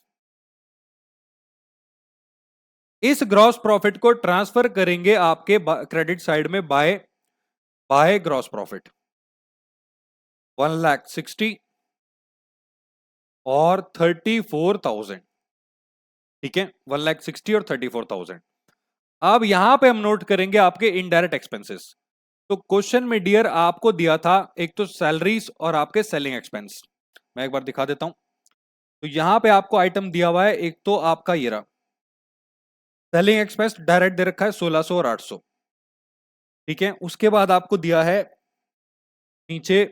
Speaker 1: इस ग्रॉस प्रॉफिट को ट्रांसफर करेंगे आपके क्रेडिट साइड में बाय, बाय ग्रॉस प्रॉफिट 1,60,000 और 34,000, ठीक है। 1,60,000 और 34,000। अब यहां पे हम नोट करेंगे आपके इनडायरेक्ट एक्सपेंसेस। तो क्वेश्चन में डियर आपको दिया था एक तो सैलरीज और आपके सेलिंग एक्सपेंस। मैं एक बार दिखा देता हूं। तो यहां पे आपको आइटम दिया हुआ है, एक तो आपका ये रहा सेलिंग एक्सपेंस, डायरेक्ट दे रखा है 1,600 और 800, ठीक है। उसके बाद आपको दिया है नीचे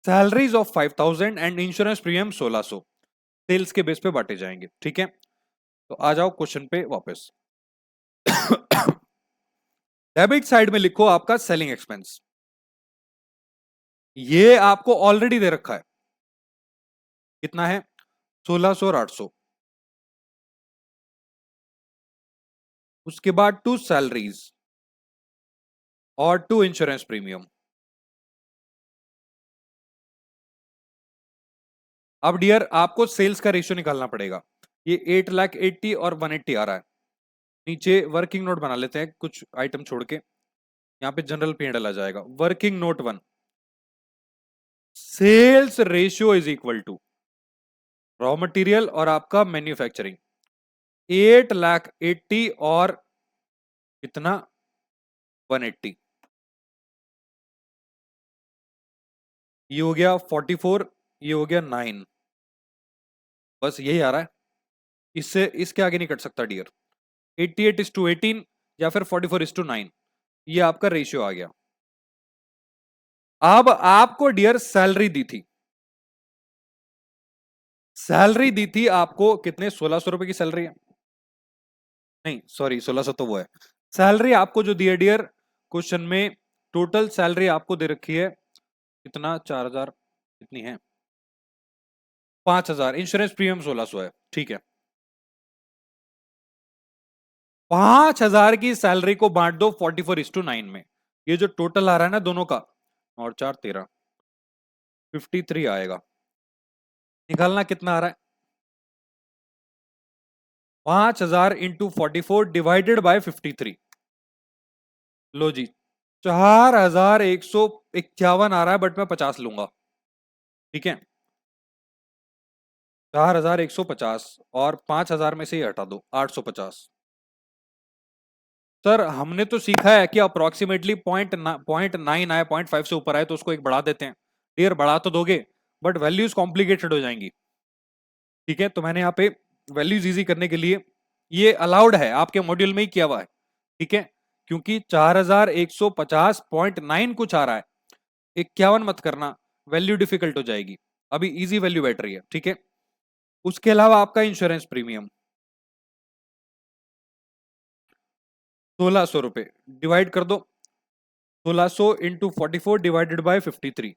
Speaker 1: salaries of 5,000 and insurance premium 1,600, sales के बेस पे बांटे जाएंगे, ठीक है। तो आ जाओ क्वेश्चन पे वापस। डेबिट साइड में लिखो आपका सेलिंग एक्सपेंस, ये आपको ऑलरेडी दे रखा है, कितना है? 1,600 और 800। उसके बाद टू सैलरीज और टू इंश्योरेंस प्रीमियम। अब डियर आपको सेल्स का रेशियो निकालना पड़ेगा। ये 8,80,000 और 180 आ रहा है। नीचे वर्किंग नोट बना लेते हैं कुछ आइटम छोड़ के, यहाँ पे जनरल P&L आ जाएगा। Working note 1, sales ratio is equal to raw material और आपका मैन्युफैक्चरिंग। 8,80,000 और कितना? 180। ये हो गया 44, ये हो गया 9। बस यही आ रहा है, इससे इसके आगे नहीं कट सकता डियर। 88:18 या फिर 44:9, ये आपका रेशियो आ गया। अब आपको डियर सैलरी दी थी, सैलरी दी थी आपको कितने? 1,600 रुपए की सैलरी है, नहीं सॉरी 1,600 तो वो है। सैलरी आपको जो दी है डियर क्वेश्चन में टोटल सैलरी आपको दे रखी है कितना, 4,000 कितनी है, 5,000, इंश्योरेंस प्रीमियम 1,600 है, ठीक है। 5,000 की सैलरी को बांट दो 44:9 में, ये जो टोटल आ रहा है ना दोनों का, और 4 13 53 आएगा। निकालना कितना आ रहा है, 5,000 इंटू 44 डिवाइडेड बाय 53। लो जी, 4,151 आ रहा है, बट मैं 50 लूंगा, ठीक है। 4,150 और 5,000 में से ही हटा दो 850। सर हमने तो सीखा है कि अप्रोक्सीमेटली पॉइंट नाइन आए, 0.5 से ऊपर आए तो उसको एक बढ़ा देते हैं। डियर बढ़ा तो दोगे बट वैल्यूज कॉम्प्लिकेटेड हो जाएंगी, ठीक है। तो मैंने यहाँ पे वैल्यूज इजी करने के लिए, ये अलाउड है आपके मॉड्यूल में ही किया हुआ है, ठीक है। क्योंकि 4,150.9 कुछ आ रहा है, 51 मत करना, वैल्यू डिफिकल्ट हो जाएगी। अभी इजी वैल्यू बैठ रही है, ठीक है। उसके अलावा आपका इंश्योरेंस प्रीमियम 1,600 रुपए, डिवाइड कर दो 1,600 इंटू 44 डिवाइडेड बाय 53,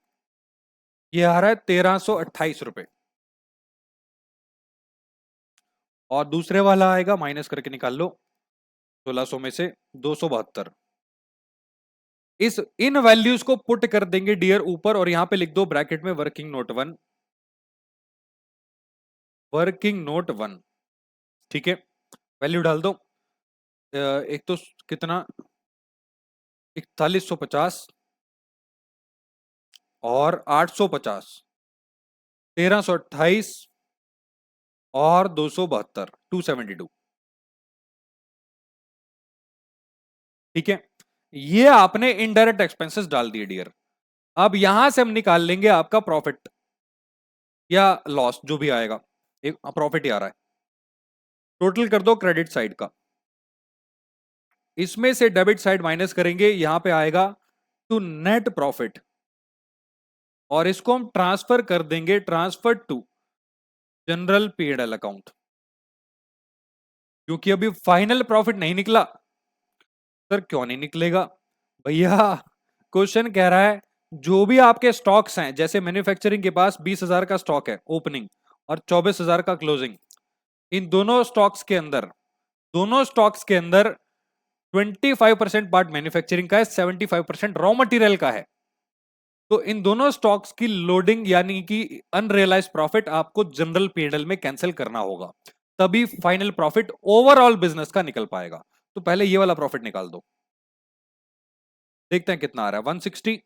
Speaker 1: ये आ रहा है 1,328 रुपए। और दूसरे वाला आएगा, माइनस करके निकाल लो, 1,600 में से 272। इस इन वैल्यूज को पुट कर देंगे डियर ऊपर, और यहां पे लिख दो ब्रैकेट में वर्किंग नोट 1, वर्किंग नोट 1, ठीक है। वैल्यू डाल दो, एक तो कितना 4150 और 850, 1,328 और 272, 272, ठीक है। ये आपने इनडायरेक्ट एक्सपेंसेस डाल दिए डियर। अब यहां से हम निकाल लेंगे आपका प्रॉफिट या लॉस, जो भी आएगा, एक प्रॉफिट ही आ रहा है। टोटल कर दो क्रेडिट साइड का, इसमें से डेबिट साइड माइनस करेंगे, यहां पे आएगा टू नेट प्रॉफिट, और इसको हम ट्रांसफर कर देंगे, transfer to general PNL account, क्योंकि अभी फाइनल प्रॉफिट नहीं निकला। सर क्यों नहीं निकलेगा भैया, क्वेश्चन कह रहा है जो भी आपके स्टॉक्स हैं, जैसे मैन्युफैक्चरिंग के पास 20,000 का स्टॉक है ओपनिंग और 24,000 का क्लोजिंग, इन दोनों स्टॉक्स के अंदर 25% पार्ट मैन्युफैक्चरिंग का है, 75% रॉ मटेरियल का है। तो इन दोनों स्टॉक्स की लोडिंग यानी कि अनरियलाइज्ड प्रॉफिट आपको जनरल पीएनएल में कैंसिल करना होगा, तभी फाइनल प्रॉफिट ओवरऑल बिजनेस का निकल पाएगा। तो पहले ये वाला प्रॉफिट निकाल दो, देखते हैं कितना आ रहा है। 160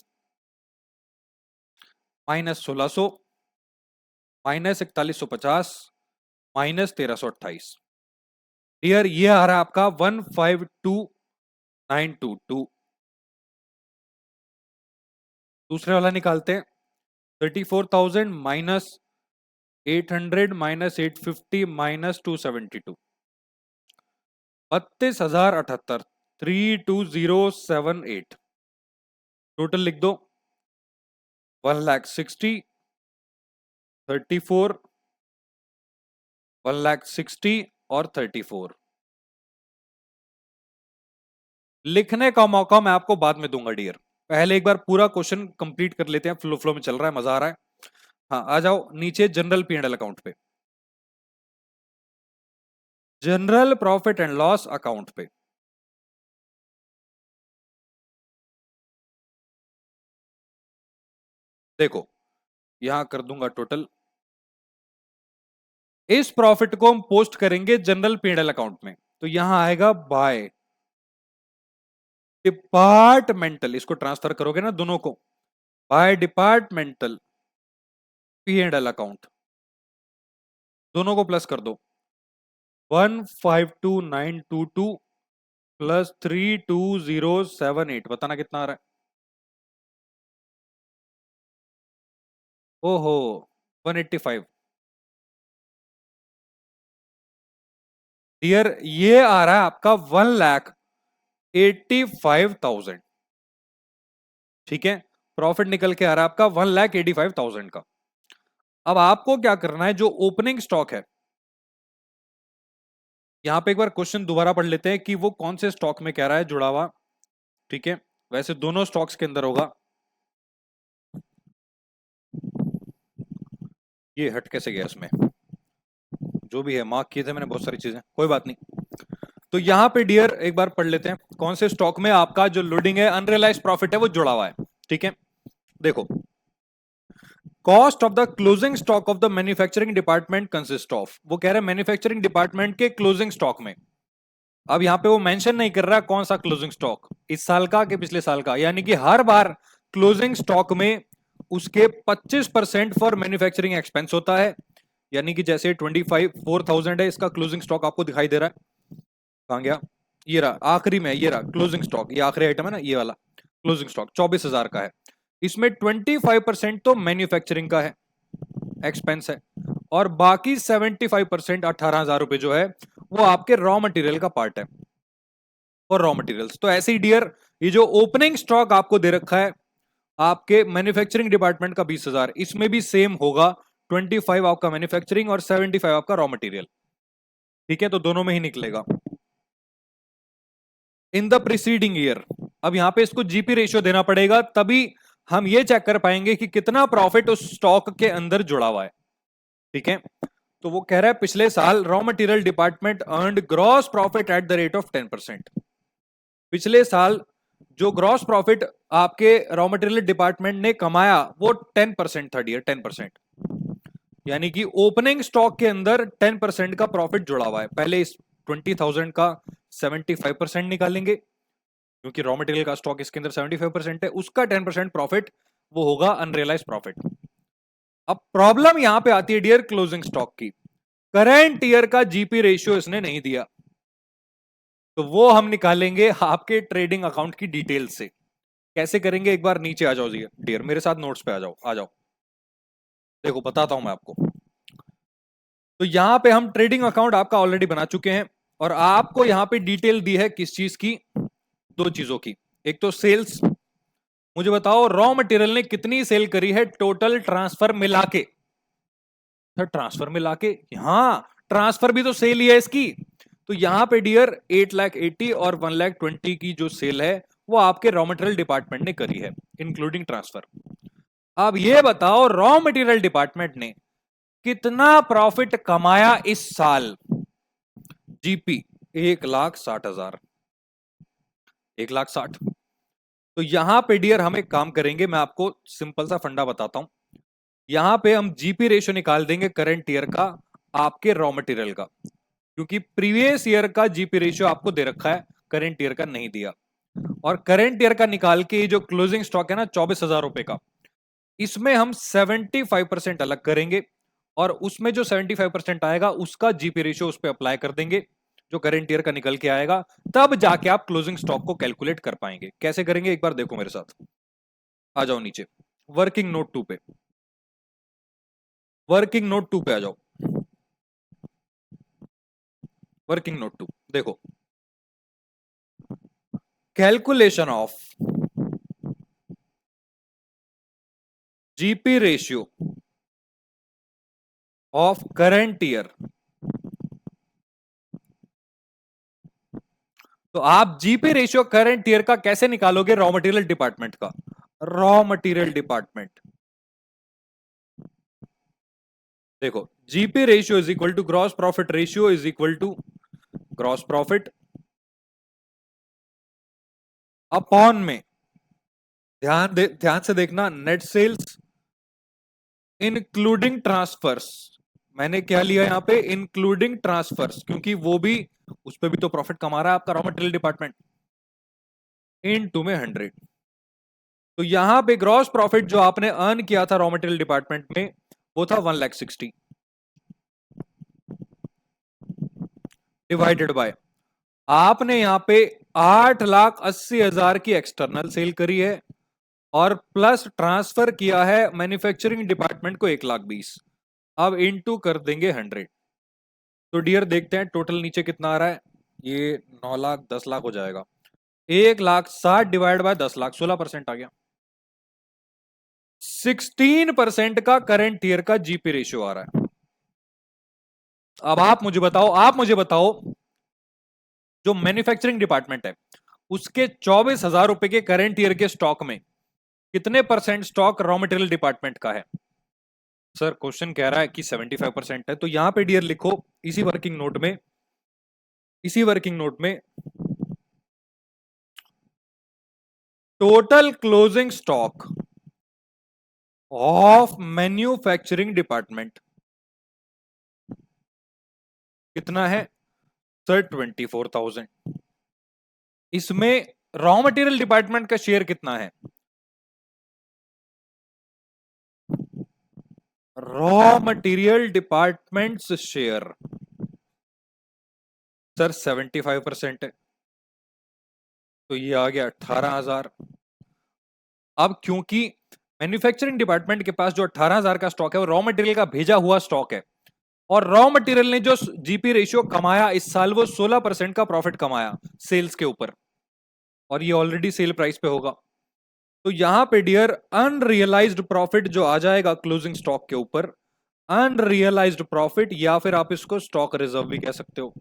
Speaker 1: माइनस 1,600 माइनस 4,150 माइनस 1,328, डियर ये आ रहा है आपका 152,922। दूसरे वाला निकालते हैं, 34,000 माइनस 800 माइनस 850 माइनस 272, 32,078, 32078। टोटल लिख दो, 1,60,000 34, 1,60,000 और 34। लिखने का मौका मैं आपको बाद में दूंगा डियर, पहले एक बार पूरा क्वेश्चन कंप्लीट कर लेते हैं, फ्लो फ्लो में चल रहा है, मजा आ रहा है। हाँ आ जाओ नीचे जनरल पीएनएल अकाउंट पे, general profit and loss account पे। देखो यहां कर दूंगा टोटल, इस प्रॉफिट को हम पोस्ट करेंगे जनरल पीएनएल अकाउंट में, तो यहां आएगा बाय डिपार्टमेंटल, इसको ट्रांसफर करोगे ना दोनों को, बाय डिपार्टमेंटल पीएनएल अकाउंट, दोनों को प्लस कर दो, 152,922 प्लस 32078, बताना कितना आ रहा है। ओहो 185, डियर ये आ रहा है आपका 1,85,000, ठीक है। प्रॉफिट निकल के आ रहा है आपका 1,85,000 का। अब आपको क्या करना है, जो ओपनिंग स्टॉक है, यहां पे एक बार क्वेश्चन दोबारा पढ़ लेते हैं कि वो कौन से स्टॉक में कह रहा है जुड़ा हुआ, ठीक है। वैसे दोनों स्टॉक्स के अंदर होगा। ये हट कैसे गया इसमें, जो भी है मार्क किए थे मैंने बहुत सारी चीजें, कोई बात नहीं। तो यहां पे डियर एक बार पढ़ लेते हैं कौन से स्टॉक में आपका जो लोडिंग है अनरियलाइज्ड प्रॉफिट है वो जुड़ा हुआ है। ठीक है, देखो, cost of the closing stock of the manufacturing department consist of, वो कह रहे हैं मैन्युफैक्चरिंग डिपार्टमेंट के क्लोजिंग स्टॉक में। अब यहां पे वो मेंशन नहीं कर रहा कौन सा क्लोजिंग स्टॉक, इस साल का कि पिछले साल का, यानी कि हर बार क्लोजिंग स्टॉक में उसके 25% फॉर मैन्युफैक्चरिंग एक्सपेंस होता है। यानी कि जैसे 4,000 है, इसका क्लोजिंग स्टॉक आपको दिखाई दे रहा है, कहां गया, ये रहा आखिरी में, ये रहा क्लोजिंग स्टॉक, ये आखिरी आइटम है ना, ये वाला क्लोजिंग स्टॉक 24,000 का है। इसमें 25% तो मैन्युफैक्चरिंग का है, एक्सपेंस है, और बाकी 75% 18,000 रुपए जो है वो आपके रॉ मटेरियल का पार्ट है, और रॉ मटेरियल्स। तो ऐसे ही डियर, ये जो ओपनिंग स्टॉक आपको दे रखा है आपके मैन्युफैक्चरिंग डिपार्टमेंट का 20,000, इसमें भी सेम होगा, 25 आपका मैन्युफैक्चरिंग और 75 आपका रॉ मटेरियल। ठीक है, तो दोनों में ही निकलेगा। इन द प्रीसीडिंग ईयर, अब यहां पे इसको जीपी रेशियो देना पड़ेगा, तभी हम ये चेक कर पाएंगे कि कितना प्रॉफिट उस स्टॉक के अंदर जुड़ा हुआ है। ठीक है, तो वो कह रहा है पिछले साल raw material department earned gross profit eight the rate of 10%। पिछले साल जो ग्रॉस प्रॉफिट आपके रॉ मटेरियल डिपार्टमेंट ने कमाया वो 10% था डियर, 10%। यानी कि ओपनिंग स्टॉक के अंदर 10% का प्रॉफिट जुड़ा हुआ है। पहले इस 20,000 का 75% निकालेंगे, क्योंकि रॉ मटेरियल का स्टॉक इसके अंदर 75% है, उसका 10% प्रॉफिट वो होगा अनरियलाइज प्रॉफिट। अब प्रॉब्लम यहां पे आती है डियर क्लोजिंग स्टॉक की, करंट ईयर का जीपी रेशियो इसने नहीं दिया, तो वो हम निकालेंगे आपके ट्रेडिंग अकाउंट की डिटेल से। कैसे करेंगे, एक बार नीचे आ जाओ डियर, मेरे साथ नोट्स पे आ जाओ, आ जाओ, देखो बताता हूं मैं आपको। तो यहां पे हम ट्रेडिंग अकाउंट आपका ऑलरेडी बना चुके हैं, और आपको यहां पे डिटेल दी है किस चीज की, दो चीजों की। एक तो सेल्स, मुझे बताओ रॉ मटेरियल ने कितनी सेल करी है टोटल ट्रांसफर मिला के। सर ट्रांसफर मिला के, हाँ ट्रांसफर भी तो सेल ही है इसकी। तो यहां पे डियर 8,80,000 और 1,20,000 की जो सेल है वो आपके रॉ मटेरियल डिपार्टमेंट ने करी है, इंक्लूडिंग ट्रांसफर। अब ये बताओ रॉ मटेरियल डिपार्टमेंट ने कितना प्रॉफिट कमाया इस साल, जीपी 1,60,000, 1,60,000। तो यहां पे डियर हम एक काम करेंगे, मैं आपको सिंपल सा फंडा बताता हूं। यहां पे हम जीपी रेशियो निकाल देंगे करंट ईयर का आपके रॉ मटेरियल का, क्योंकि प्रीवियस ईयर का जीपी रेशियो आपको दे रखा है, करंट ईयर का नहीं दिया। और करंट ईयर का निकाल के जो क्लोजिंग स्टॉक है ना 24,000 रुपए का, इसमें हम 75% अलग करेंगे, और उसमें जो 75% आएगा उसका जीपी रेशियो उस पर अप्लाई कर देंगे, जो करंट ईयर का निकल के आएगा, तब जाके आप क्लोजिंग स्टॉक को कैलकुलेट कर पाएंगे। कैसे करेंगे एक बार देखो मेरे साथ, आ जाओ नीचे, वर्किंग नोट 2 पे, वर्किंग नोट 2 पे आ जाओ, वर्किंग नोट 2 देखो, calculation of GP ratio of current year. तो आप जीपी रेशियो करंट ईयर का कैसे निकालोगे, रॉ मटेरियल डिपार्टमेंट का, रॉ मटेरियल डिपार्टमेंट, देखो GP ratio is equal to gross profit ratio is equal to gross profit upon में, ध्यान से देखना, नेट सेल्स इंक्लूडिंग ट्रांसफर्स। मैंने क्या लिया यहां पे, इंक्लूडिंग ट्रांसफर्स, क्योंकि वो भी, उस पर भी तो प्रॉफिट कमा रहा है आपका raw material department, in to में 100। तो यहां पे ग्रॉस प्रॉफिट जो आपने अर्न किया था रॉ मटेरियल डिपार्टमेंट में वो था 1,60,000 डिवाइडेड बाय, आपने यहां पे 8,80,000 की एक्सटर्नल सेल करी है, और प्लस ट्रांसफर किया है मैन्युफैक्चरिंग डिपार्टमेंट को 1,20,000। अब इनटू कर देंगे 100। तो डियर देखते हैं टोटल नीचे कितना आ रहा है, ये 9,00,000 10,00,000 हो जाएगा, 1,60,000 डिवाइड बाय 10,00,000, 16% आ गया। 16% का करंट ईयर का जीपी रेशियो आ रहा है। अब आप मुझे बताओ जो मैन्युफैक्चरिंग डिपार्टमेंट है उसके 24,000 रुपए के करंट ईयर के स्टॉक में कितने percent stock raw material department का है? सर क्वेश्चन कह रहा है कि 75% है, तो यहां पे डियर लिखो इसी वर्किंग नोट में, इसी वर्किंग नोट में total closing stock of manufacturing department कितना है? सर 24,000। इसमें रॉ मटेरियल डिपार्टमेंट का शेयर कितना है? Raw material department share sir 75% है, तो ये आ गया 18,000। अब क्योंकि मैन्युफैक्चरिंग डिपार्टमेंट के पास जो 18,000 का स्टॉक है वो रॉ मटेरियल का भेजा हुआ स्टॉक है, और रॉ मटेरियल ने जो जीपी रेशियो कमाया इस साल वो 16% का प्रॉफिट कमाया सेल्स के ऊपर, और ये ऑलरेडी सेल प्राइस पे होगा। तो यहां पे डियर अनरियलाइज्ड प्रॉफिट जो आ जाएगा क्लोजिंग स्टॉक के ऊपर, अनरियलाइज्ड प्रॉफिट, या फिर आप इसको स्टॉक रिजर्व भी कह सकते हो,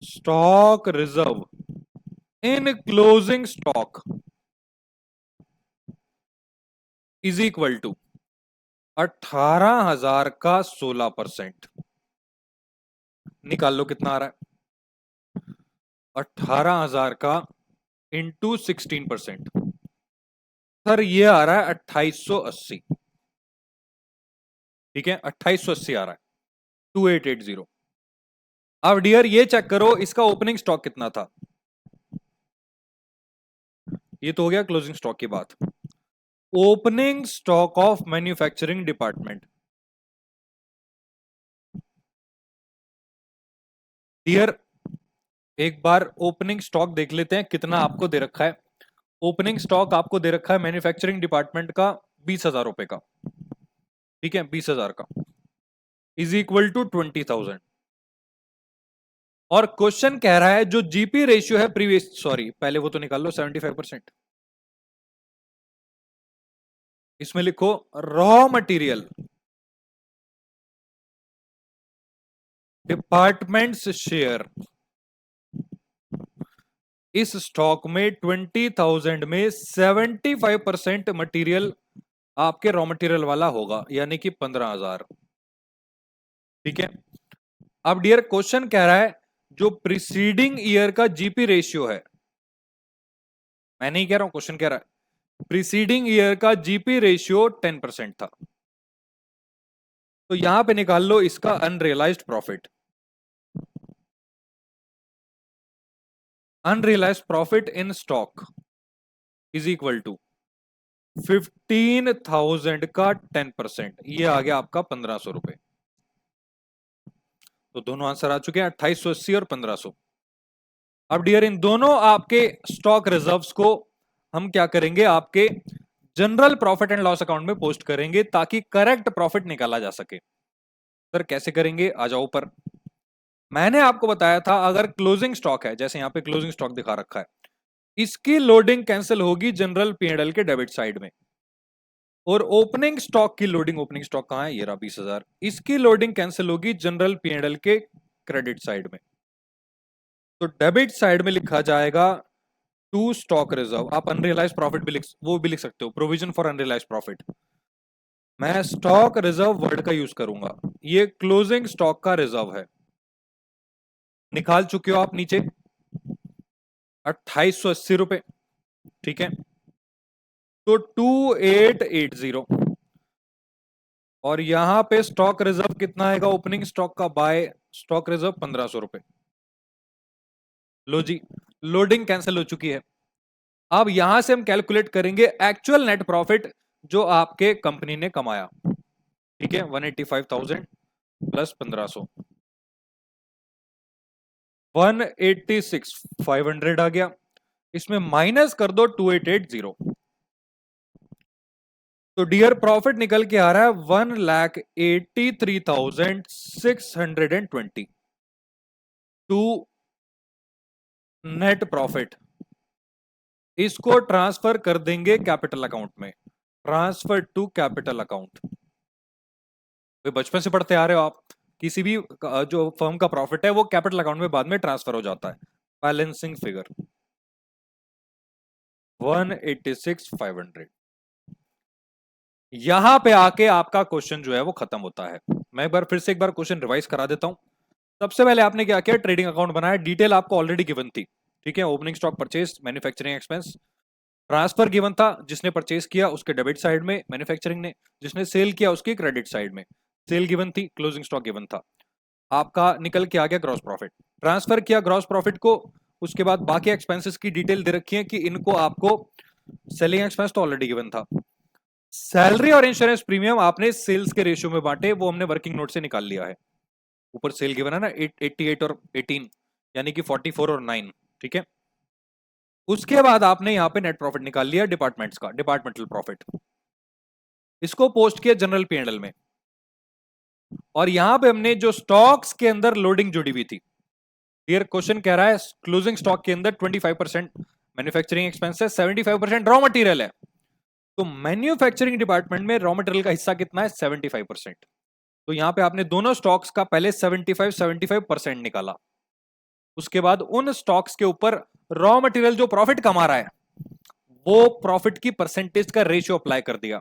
Speaker 1: stock reserve in closing stock is equal to 18,000 का 16%। निकाल लो कितना आ रहा है, 18,000 का इंटू 16%, सर ये आ रहा है 2880। ठीक है, 2880 आ रहा है, 2880। अब डियर ये चेक करो इसका ओपनिंग स्टॉक कितना था। ये तो हो गया क्लोजिंग स्टॉक की बात। Opening stock of manufacturing department, dear एक बार ओपनिंग स्टॉक देख लेते हैं कितना आपको दे रखा है। ओपनिंग स्टॉक आपको दे रखा है मैन्युफैक्चरिंग डिपार्टमेंट का 20,000 रुपए का। ठीक है, 20,000 का इज इक्वल टू 20,000। और क्वेश्चन कह रहा है जो जीपी रेशियो है प्रीवियस, सॉरी पहले वो तो निकाल लो 75%। इसमें लिखो रॉ मटेरियल डिपार्टमेंट्स शेयर इस स्टॉक में 20,000 में 75% मटेरियल आपके रॉ मटेरियल वाला होगा, यानी कि 15,000। ठीक है, अब डियर क्वेश्चन कह रहा है जो प्रीसीडिंग ईयर का जीपी रेशियो है, मैं नहीं कह रहा हूं, क्वेश्चन कह रहा है प्रीसीडिंग ईयर का जीपी रेशियो 10% था, तो यहां पे निकाल लो इसका unrealised profit. Unrealised profit in stock is equal to 15,000 का 10%, ये आ गया आपका 1,500 रुपए। तो दोनों आंसर आ चुके हैं, 2880 और 1,500। अब डियर इन दोनों आपके स्टॉक रिजर्व्स को हम क्या करेंगे, आपके general profit and loss account में पोस्ट करेंगे ताकि करेक्ट प्रॉफिट निकाला जा सके। सर कैसे करेंगे, आ जाओ ऊपर। मैंने आपको बताया था अगर क्लोजिंग स्टॉक है, जैसे यहां पे क्लोजिंग स्टॉक दिखा रखा है, इसकी लोडिंग कैंसिल होगी जनरल पीएनएल के डेबिट साइड में, और ओपनिंग स्टॉक की लोडिंग, ओपनिंग स्टॉक कहां है, ये रहा 20,000, इसकी लोडिंग कैंसिल होगी जनरल पीएनएल के क्रेडिट साइड में। तो डेबिट साइड में लिखा जाएगा टू स्टॉक रिजर्व, आप अनरियलाइज प्रॉफिट भी वो भी लिख सकते हो, प्रोविजन फॉर अनरियलाइज प्रॉफिट। मैं स्टॉक रिजर्व वर्ड का यूज करूंगा, ये क्लोजिंग स्टॉक का रिजर्व है। निकाल चुके हो आप नीचे 2880 रुपए। ठीक है, तो 2880, और यहां पे स्टॉक रिजर्व कितना आएगा ओपनिंग स्टॉक का बाय स्टॉक रिजर्व 1,500 रुपए। लो जी, लोडिंग कैंसिल हो चुकी है। अब यहां से हम कैलकुलेट करेंगे एक्चुअल नेट प्रॉफिट जो आपके कंपनी ने कमाया। ठीक है, 185,000 प्लस 1,500, 186,500 आ गया। इसमें माइनस कर दो 2880, तो डियर प्रॉफिट निकल के आ रहा है 1,83,620 टू नेट प्रॉफिट। इसको ट्रांसफर कर देंगे कैपिटल अकाउंट में, ट्रांसफर टू कैपिटल अकाउंट। बचपन से पढ़ते आ रहे हो आप, किसी भी जो फर्म का प्रॉफिट है वो कैपिटल अकाउंट में बाद में ट्रांसफर हो जाता है, बैलेंसिंग फिगर। 186,500। यहां पे आके आपका क्वेश्चन जो है वो खत्म होता है। मैं एक बार क्वेश्चन रिवाइज करा देता हूं। सबसे पहले आपने क्या किया, ट्रेडिंग अकाउंट बनाया, डिटेल आपको ऑलरेडी गिवन थी, ठीक है। Opening stock purchase, manufacturing expense, transfer given था, जिसने परचेज किया उसके डेबिट साइड में मैन्युफैक्चरिंग ने, जिसने सेल किया उसकी क्रेडिट साइड में, सेल गिवन थी, क्लोजिंग स्टॉक गिवन था। आपका निकल के आ गया ग्रॉस प्रॉफिट, ट्रांसफर किया ग्रॉस प्रॉफिट को, उसके बाद बाकी एक्सपेंसेस की डिटेल दे रखी है कि इनको आपको, सेलिंग एक्सपेंस तो ऑलरेडी गिवन था, सैलरी और इंश्योरेंस प्रीमियम आपने सेल्स के रेशियो में बांटे, वो हमने वर्किंग नोट से निकाल लिया है। ऊपर सेल गिवन है ना 88 और 18, यानी कि 44 और 9, ठीक है। उसके बाद आपने यहां पे नेट प्रॉफिट निकाल लिया डिपार्टमेंट्स का, डिपार्टमेंटल प्रॉफिट, इसको पोस्ट किया जनरल पीएनएल में। और यहां पे हमने जो स्टॉक्स के अंदर लोडिंग जुड़ी हुई थी, क्लियर क्वेश्चन कह रहा है क्लोजिंग स्टॉक के अंदर 25% मैन्युफैक्चरिंग एक्सपेंस है, 75% रॉ मटेरियल है। तो मैन्युफैक्चरिंग डिपार्टमेंट में रॉ मटेरियल का हिस्सा कितना है, 75%। तो यहां पे आपने दोनों स्टॉक्स का पहले 75% निकाला, उसके बाद उन स्टॉक्स के ऊपर रॉ मटेरियल जो प्रॉफिट कमा रहा है वो प्रॉफिट की परसेंटेज का रेशियो अप्लाई कर दिया।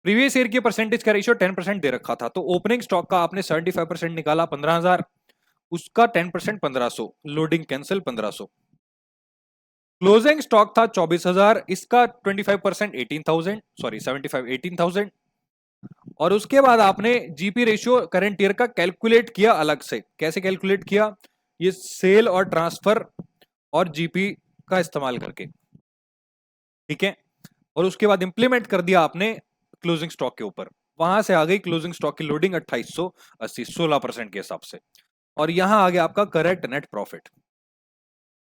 Speaker 1: प्रीवियस ईयर की परसेंटेज का रेशियो 10% दे रखा था, तो ओपनिंग स्टॉक का आपने 75% निकाला 15,000, उसका 10% 1,500, लोडिंग कैंसिल 1,500। क्लोजिंग स्टॉक था 24,000, इसका 25% 18,000, सॉरी 75 18,000। और उसके बाद आपने जीपी रेशियो करंट ईयर का कैलकुलेट किया अलग से। कैसे कैलकुलेट किया, ये सेल और ट्रांसफर और जीपी का इस्तेमाल करके, ठीक है। और उसके बाद इंप्लीमेंट कर दिया आपने क्लोजिंग स्टॉक के ऊपर, वहां से आ गई क्लोजिंग स्टॉक की लोडिंग 2880, 16% के हिसाब से। और यहां आ गया आपका करेक्ट नेट प्रॉफिट।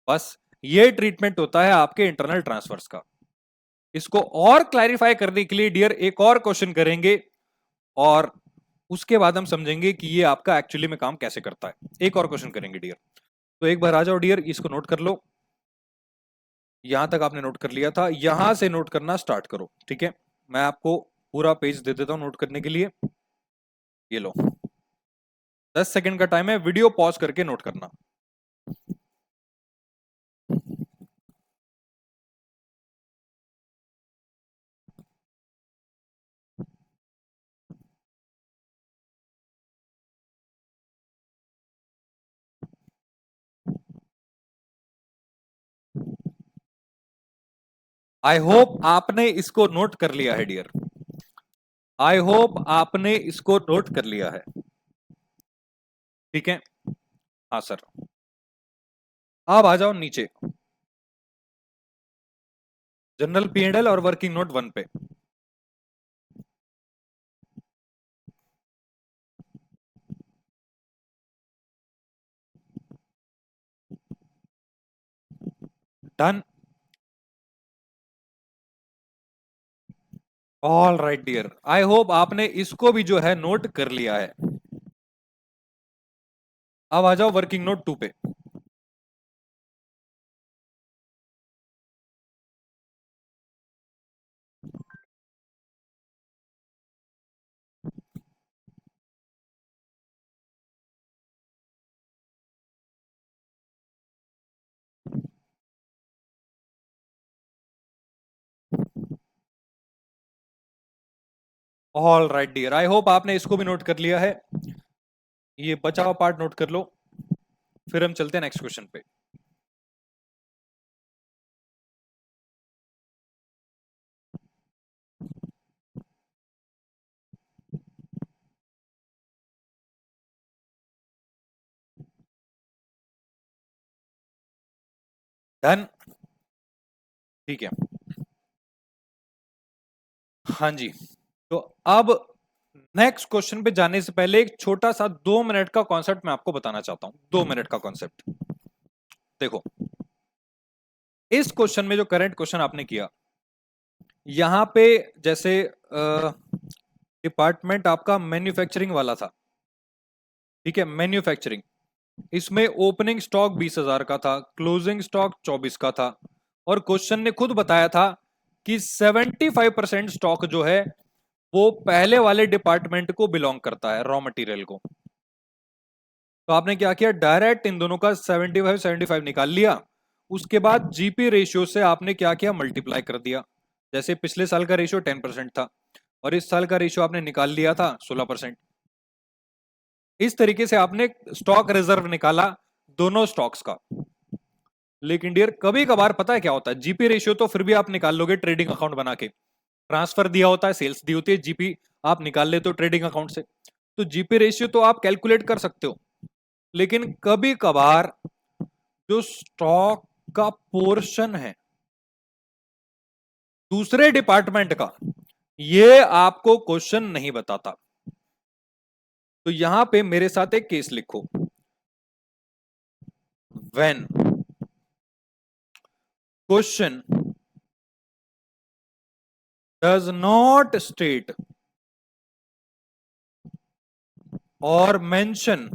Speaker 1: बस ये ट्रीटमेंट होता है आपके इंटरनल ट्रांसफर्स का। इसको और क्लैरिफाई करने के लिए डियर एक और क्वेश्चन करेंगे, और उसके बाद हम समझेंगे कि ये आपका एक्चुअली में काम कैसे करता है। एक और क्वेश्चन करेंगे डियर, तो एक बार आ जाओ डियर, इसको नोट कर लो। यहां तक आपने नोट कर लिया था, यहां से नोट करना स्टार्ट करो, ठीक है। मैं आपको पूरा पेज दे देता हूं नोट करने के लिए। ये लो, 10 सेकंड का टाइम है, वीडियो पॉज करके नोट करना। आई होप आपने इसको नोट कर लिया है डियर, आई होप आपने इसको नोट कर लिया है, ठीक है। हाँ सर, अब आ जाओ नीचे, जनरल पीएनएल और वर्किंग नोट 1 पे। Done, all right dear, I hope आपने इसको भी जो है नोट कर लिया है। अब आ जाओ वर्किंग नोट 2 पे। All right dear, I hope आपने इसको भी नोट कर लिया है। ये बचा हुआ पार्ट नोट कर लो, फिर हम चलते हैं नेक्स्ट क्वेश्चन पे। डन, ठीक है। हाँ जी, तो अब नेक्स्ट क्वेश्चन पे जाने से पहले एक छोटा सा 2 मिनट का कॉन्सेप्ट मैं आपको बताना चाहता हूं। 2 मिनट का कॉन्सेप्ट देखो, इस क्वेश्चन में जो करंट क्वेश्चन आपने किया, यहां पे जैसे डिपार्टमेंट आपका मैन्युफैक्चरिंग वाला था, ठीक है, मैन्युफैक्चरिंग, इसमें ओपनिंग स्टॉक 20,000 का था, क्लोजिंग स्टॉक 24 का था, और क्वेश्चन ने खुद बताया था कि 75% स्टॉक जो है वो पहले वाले डिपार्टमेंट को बिलोंग करता है, रॉ मटेरियल को। तो आपने क्या किया, डायरेक्ट इन दोनों का 75 75 निकाल लिया, उसके बाद जीपी रेशियो से आपने क्या किया, मल्टीप्लाई कर दिया। जैसे पिछले साल का रेशियो 10% था और इस साल का रेशियो आपने निकाल लिया था 16%। इस तरीके से आपने स्टॉक रिजर्व निकाला दोनों स्टॉक्स का। लेकिन डियर कभी कभार पता है क्या होता है, जीपी रेशियो तो फिर भी आप निकाल लोगे ट्रेडिंग अकाउंट बना के, ट्रांसफर दिया होता है, सेल्स दी होती है, जीपी आप निकाल लेते हो ट्रेडिंग अकाउंट से, तो जीपी रेशियो तो आप कैलकुलेट कर सकते हो। लेकिन कभी कभार जो स्टॉक का पोर्शन है दूसरे डिपार्टमेंट का, ये आपको क्वेश्चन नहीं बताता। तो यहां पे मेरे साथ एक केस लिखो, when question does not state और mention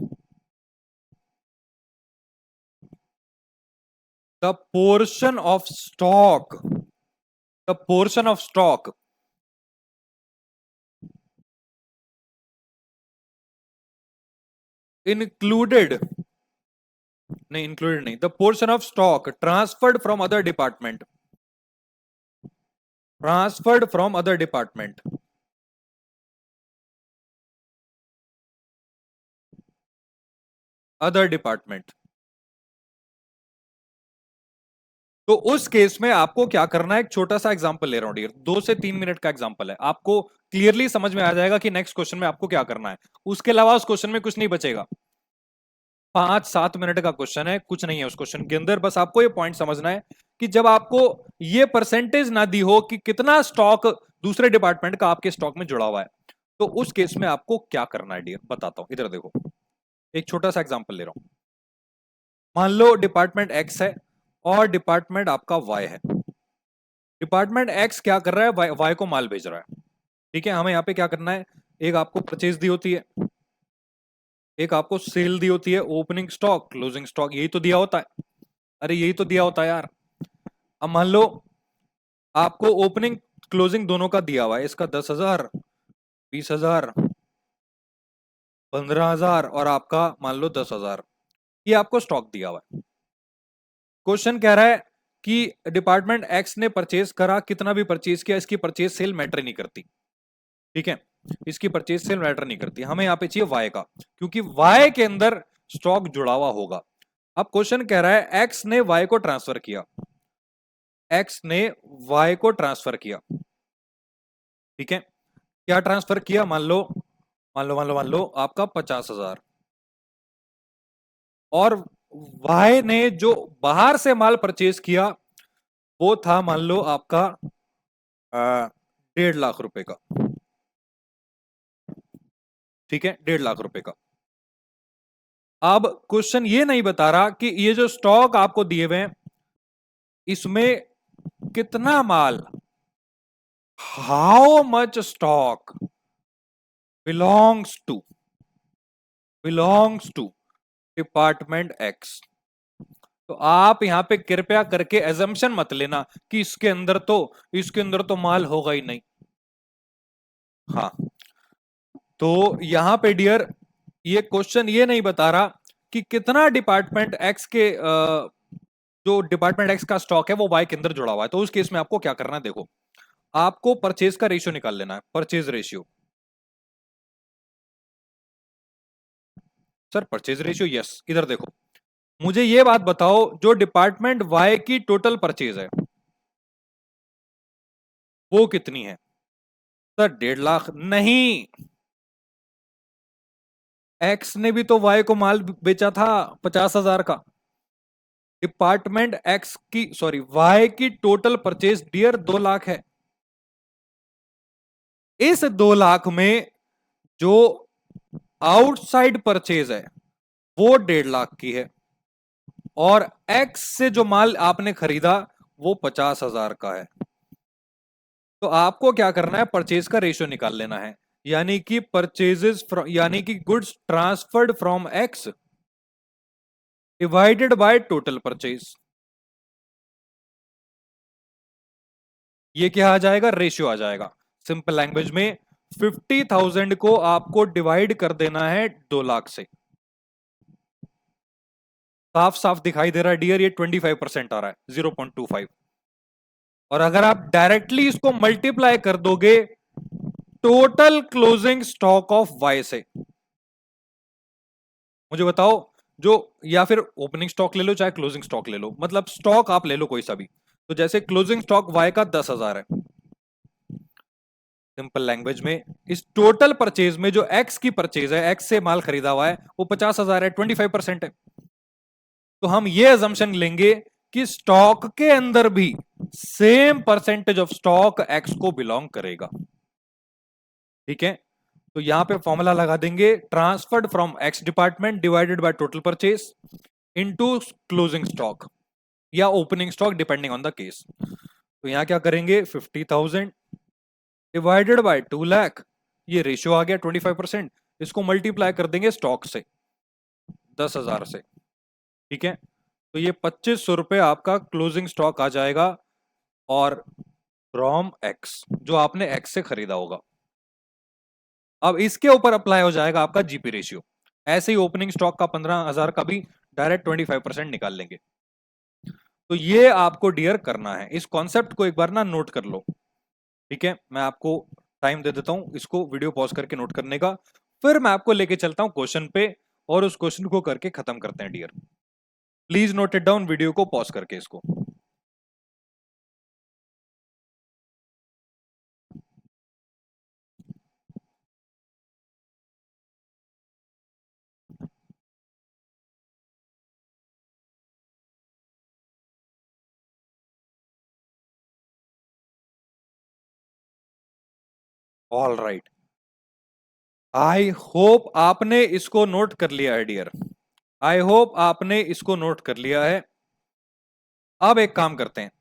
Speaker 1: the portion of stock, the portion of stock included, नहीं इंक्लूडेड नहीं, the portion of stock transferred from other department, transferred from other department, other department, तो उस case में आपको क्या करना है, एक छोटा सा एग्जांपल ले रहा हूं डियर, 2 से 3 मिनट का एग्जांपल है, आपको क्लियरली समझ में आ जाएगा कि नेक्स्ट क्वेश्चन में आपको क्या करना है। उसके अलावा उस क्वेश्चन में कुछ नहीं बचेगा। 5-7 मिनट का क्वेश्चन है, कुछ नहीं है उस क्वेश्चन के अंदर, बस आपको ये पॉइंट समझना है कि जब आपको ये परसेंटेज ना दी हो कि कितना स्टॉक दूसरे डिपार्टमेंट का आपके स्टॉक में जुड़ा हुआ है, तो उस केस में आपको क्या करना है डियर, बताता हूं। इधर देखो, एक छोटा सा एग्जांपल ले रहा हूं। मान लो डिपार्टमेंट एक्स है और डिपार्टमेंट आपका वाई है। डिपार्टमेंट एक्स क्या कर रहा है, वाई को माल भेज रहा है। ठीक है, हमें यहाँ पे क्या करना है, एक आपको परचेज दी होती है, एक आपको सेल दी होती है, ओपनिंग स्टॉक क्लोजिंग स्टॉक, यही तो दिया होता है। अरे यही तो दिया होता है यार। अब मान लो आपको ओपनिंग क्लोजिंग दोनों का दिया हुआ है, इसका 10,000, 20,000, 15,000 और आपका मान लो 10,000, ये आपको स्टॉक दिया हुआ है। क्वेश्चन कह रहा है कि डिपार्टमेंट एक्स ने परचेज करा, कितना भी परचेज किया, इसकी परचेज सेल मैटर नहीं करती। ठीक है, इसकी परचेज सेल मैटर नहीं करती, हमें यहां पे चाहिए वाई का, क्योंकि वाई के अंदर स्टॉक जुड़ा हुआ होगा। अब क्वेश्चन कह रहा है एक्स ने वाई को ट्रांसफर किया, एक्स ने वाई को ट्रांसफर किया। ठीक है, क्या ट्रांसफर किया, मान लो आपका 50,000, और वाई ने जो बाहर से माल परचेज किया वो था मान लो आपका 1.5 लाख रुपए का। ठीक है, 1.5 लाख रुपए का। अब क्वेश्चन ये नहीं बता रहा कि ये जो स्टॉक आपको दिए हुए हैं इसमें कितना माल, how much stock belongs to, belongs to department X. तो आप यहां पे कृपया करके एजम्पशन मत लेना कि इसके अंदर तो माल होगा ही नहीं। हाँ, तो यहां पे डियर ये क्वेश्चन ये नहीं बता रहा कि कितना डिपार्टमेंट एक्स के जो डिपार्टमेंट एक्स का स्टॉक है वो वाई के अंदर जुड़ा हुआ है। तो उस केस में आपको क्या करना है, देखो आपको परचेज का रेशियो निकाल लेना है, purchase ratio. Sir purchase ratio, yes, इधर देखो, मुझे ये बात बताओ जो डिपार्टमेंट वाई की टोटल परचेज है वो कितनी है। सर 1.5 लाख नहीं, एक्स ने भी तो वाई को माल बेचा था 50,000 का। डिपार्टमेंट एक्स की, सॉरी, वाई की टोटल परचेज डियर 2 लाख है। इस 2 लाख में जो आउटसाइड परचेज है वो 1.5 लाख की है, और एक्स से जो माल आपने खरीदा वो 50,000 का है। तो आपको क्या करना है, परचेज का रेशियो निकाल लेना है, यानी कि परचेजेस फ्रॉम, यानी कि goods transferred from x divided by total purchase. ये क्या आ जाएगा, रेशियो आ जाएगा। सिंपल लैंग्वेज में 50,000 को आपको डिवाइड कर देना है 2 लाख से। साफ साफ दिखाई दे रहा है डियर, ये 25% आ रहा है, 0.25। और अगर आप डायरेक्टली इसको मल्टीप्लाई कर दोगे total closing stock of Y से, मुझे बताओ, जो, या फिर ओपनिंग स्टॉक ले लो चाहे क्लोजिंग स्टॉक ले लो, मतलब स्टॉक आप ले लो कोई सा भी। तो जैसे क्लोजिंग स्टॉक वाई का 10,000 है, सिंपल लैंग्वेज में इस टोटल परचेज में जो एक्स की परचेज है, एक्स से माल खरीदा हुआ है, वो 50,000 है, 25% है। तो हम ये अजम्पशन लेंगे कि स्टॉक के अंदर भी same percentage of stock X को बिलोंग करेगा। ठीक है, तो यहां पे फॉर्मूला लगा देंगे, transferred from X department divided by total purchase into closing stock या opening stock depending on the case. तो यहां क्या करेंगे, 50,000 डिवाइडेड बाय 2 लाख, ये रेशियो आ गया 25%, इसको मल्टीप्लाई कर देंगे स्टॉक से, 10,000 से। ठीक है, तो ये 2500 रुपए आपका क्लोजिंग स्टॉक आ जाएगा, और फ्रॉम एक्स, जो आपने एक्स से खरीदा होगा। अब इसके ऊपर अप्लाई हो जाएगा आपका जीपी रेशियो। ऐसे ही ओपनिंग स्टॉक का 15,000 का भी डायरेक्ट 25% निकाल लेंगे। तो ये आपको डियर करना है, इस कॉन्सेप्ट को एक बार ना नोट कर लो। ठीक है, मैं आपको टाइम दे देता हूं इसको वीडियो पॉज करके नोट करने का, फिर मैं आपको लेके चलता हूं क्वेश्चन पे, और उस क्वेश्चन को करके खत्म करते हैं dear. Please note it down, video को पॉज करके इसको। ऑल राइट, आई होप आपने इसको नोट कर लिया है डियर, आई होप आपने इसको नोट कर लिया है। अब एक काम करते हैं,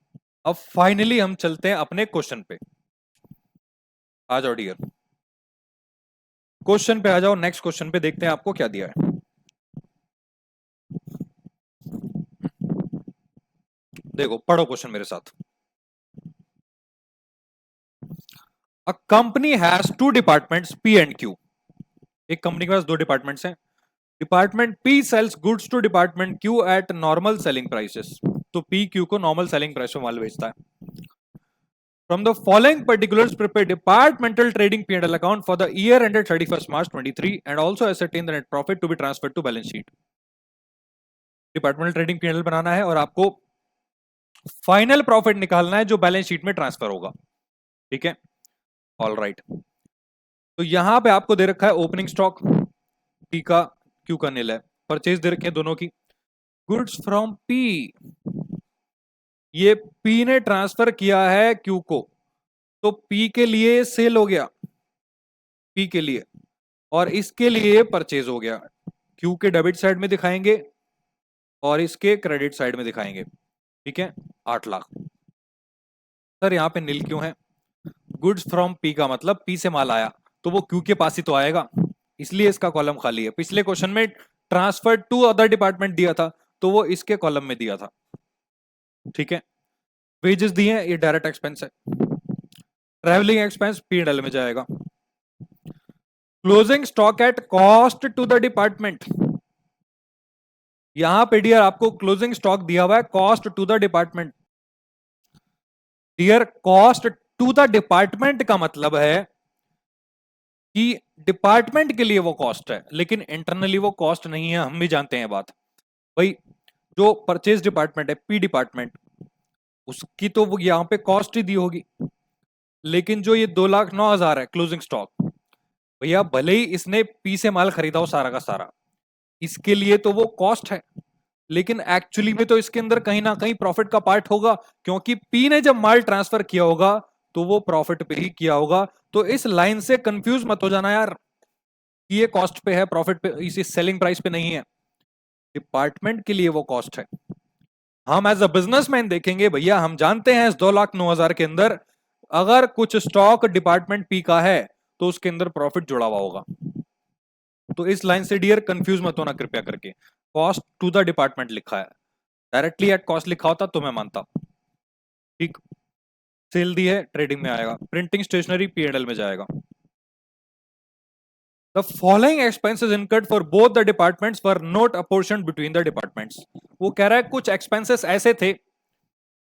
Speaker 1: अब फाइनली हम चलते हैं अपने क्वेश्चन पे। आ जाओ डियर, क्वेश्चन पे आ जाओ, नेक्स्ट क्वेश्चन पे देखते हैं आपको क्या दिया है। देखो पढ़ो क्वेश्चन मेरे साथ। A company has two departments P and Q, एक कंपनी के पास दो डिपार्टमेंट्स हैं। Department P sells goods to department Q at normal selling prices, तो पी क्यू को नॉर्मल सेलिंग प्राइस में माल बेचता है। From the following particulars, prepare departmental trading P&L account for the year ended 31st March 23 and also ascertain the net profit to be transferred to balance sheet. Departmental trading P&L बनाना है और आपको final profit निकालना है जो balance sheet में transfer होगा। ठीक है, ऑल राइट। तो यहां पे आपको दे रखा है ओपनिंग स्टॉक पी का, क्यू का नील है, परचेज दे रखे हैं दोनों की। गुड्स फ्रॉम पी, ये पी ने ट्रांसफर किया है क्यू को, तो पी के लिए सेल हो गया, पी के लिए, और इसके लिए परचेज हो गया। क्यू के डेबिट साइड में दिखाएंगे और इसके क्रेडिट साइड में दिखाएंगे। ठीक है, 8 लाख। सर यहाँ पे नील क्यों है? गुड्स फ्रॉम पी का मतलब पी से माल आया, तो वो क्यू के पास ही तो आएगा, इसलिए इसका कॉलम खाली है। पिछले क्वेश्चन में ट्रांसफर टू अदर डिपार्टमेंट दिया था, तो वो इसके कॉलम में दिया था। ठीक है, वेजेस दिए हैं, ये डायरेक्ट एक्सपेंस है। ट्रेवलिंग एक्सपेंस P&L में जाएगा। Closing stock at cost to the department, यहां पे डियर आपको क्लोजिंग स्टॉक दिया हुआ है cost to the department. Dear cost to the department का मतलब है कि डिपार्टमेंट के लिए वो कॉस्ट है, लेकिन इंटरनली वो कॉस्ट नहीं है, हम भी जानते हैं बात। भाई जो परचेज डिपार्टमेंट है पी डिपार्टमेंट, उसकी तो वो यहां पे कॉस्ट ही दी होगी, लेकिन जो ये 2,09,000 है क्लोजिंग स्टॉक, भैया भले ही इसने पी से माल खरीदा हो सारा का सारा, इसके लिए तो वो कॉस्ट है, लेकिन एक्चुअली में तो इसके अंदर कहीं ना कहीं प्रॉफिट का पार्ट होगा, क्योंकि पी ने जब माल ट्रांसफर किया होगा तो वो प्रॉफिट पे ही किया होगा। तो इस लाइन से कंफ्यूज मत हो जाना यार, ये कॉस्ट पे है, प्रॉफिट पे, इसी सेलिंग प्राइस पे नहीं है। डिपार्टमेंट के लिए वो कॉस्ट है। हम एज अ बिजनेसमैन देखेंगे, भैया हम जानते हैं इस 2,09,000 के अंदर अगर कुछ स्टॉक डिपार्टमेंट पी का है तो उसके अंदर प्रॉफिट जुड़ा हुआ होगा। तो इस लाइन से डियर कंफ्यूज मत होना कृपया करके, कॉस्ट टू द डिपार्टमेंट लिखा है, डायरेक्टली एट कॉस्ट लिखा होता तो मैं मानता। ठीक, सेल दी है ट्रेडिंग में आएगा, प्रिंटिंग स्टेशनरी P&L में जाएगा। The following expenses incurred for both the departments were not apportioned between the departments. वो कह रहा है कुछ एक्सपेंसेस ऐसे थे,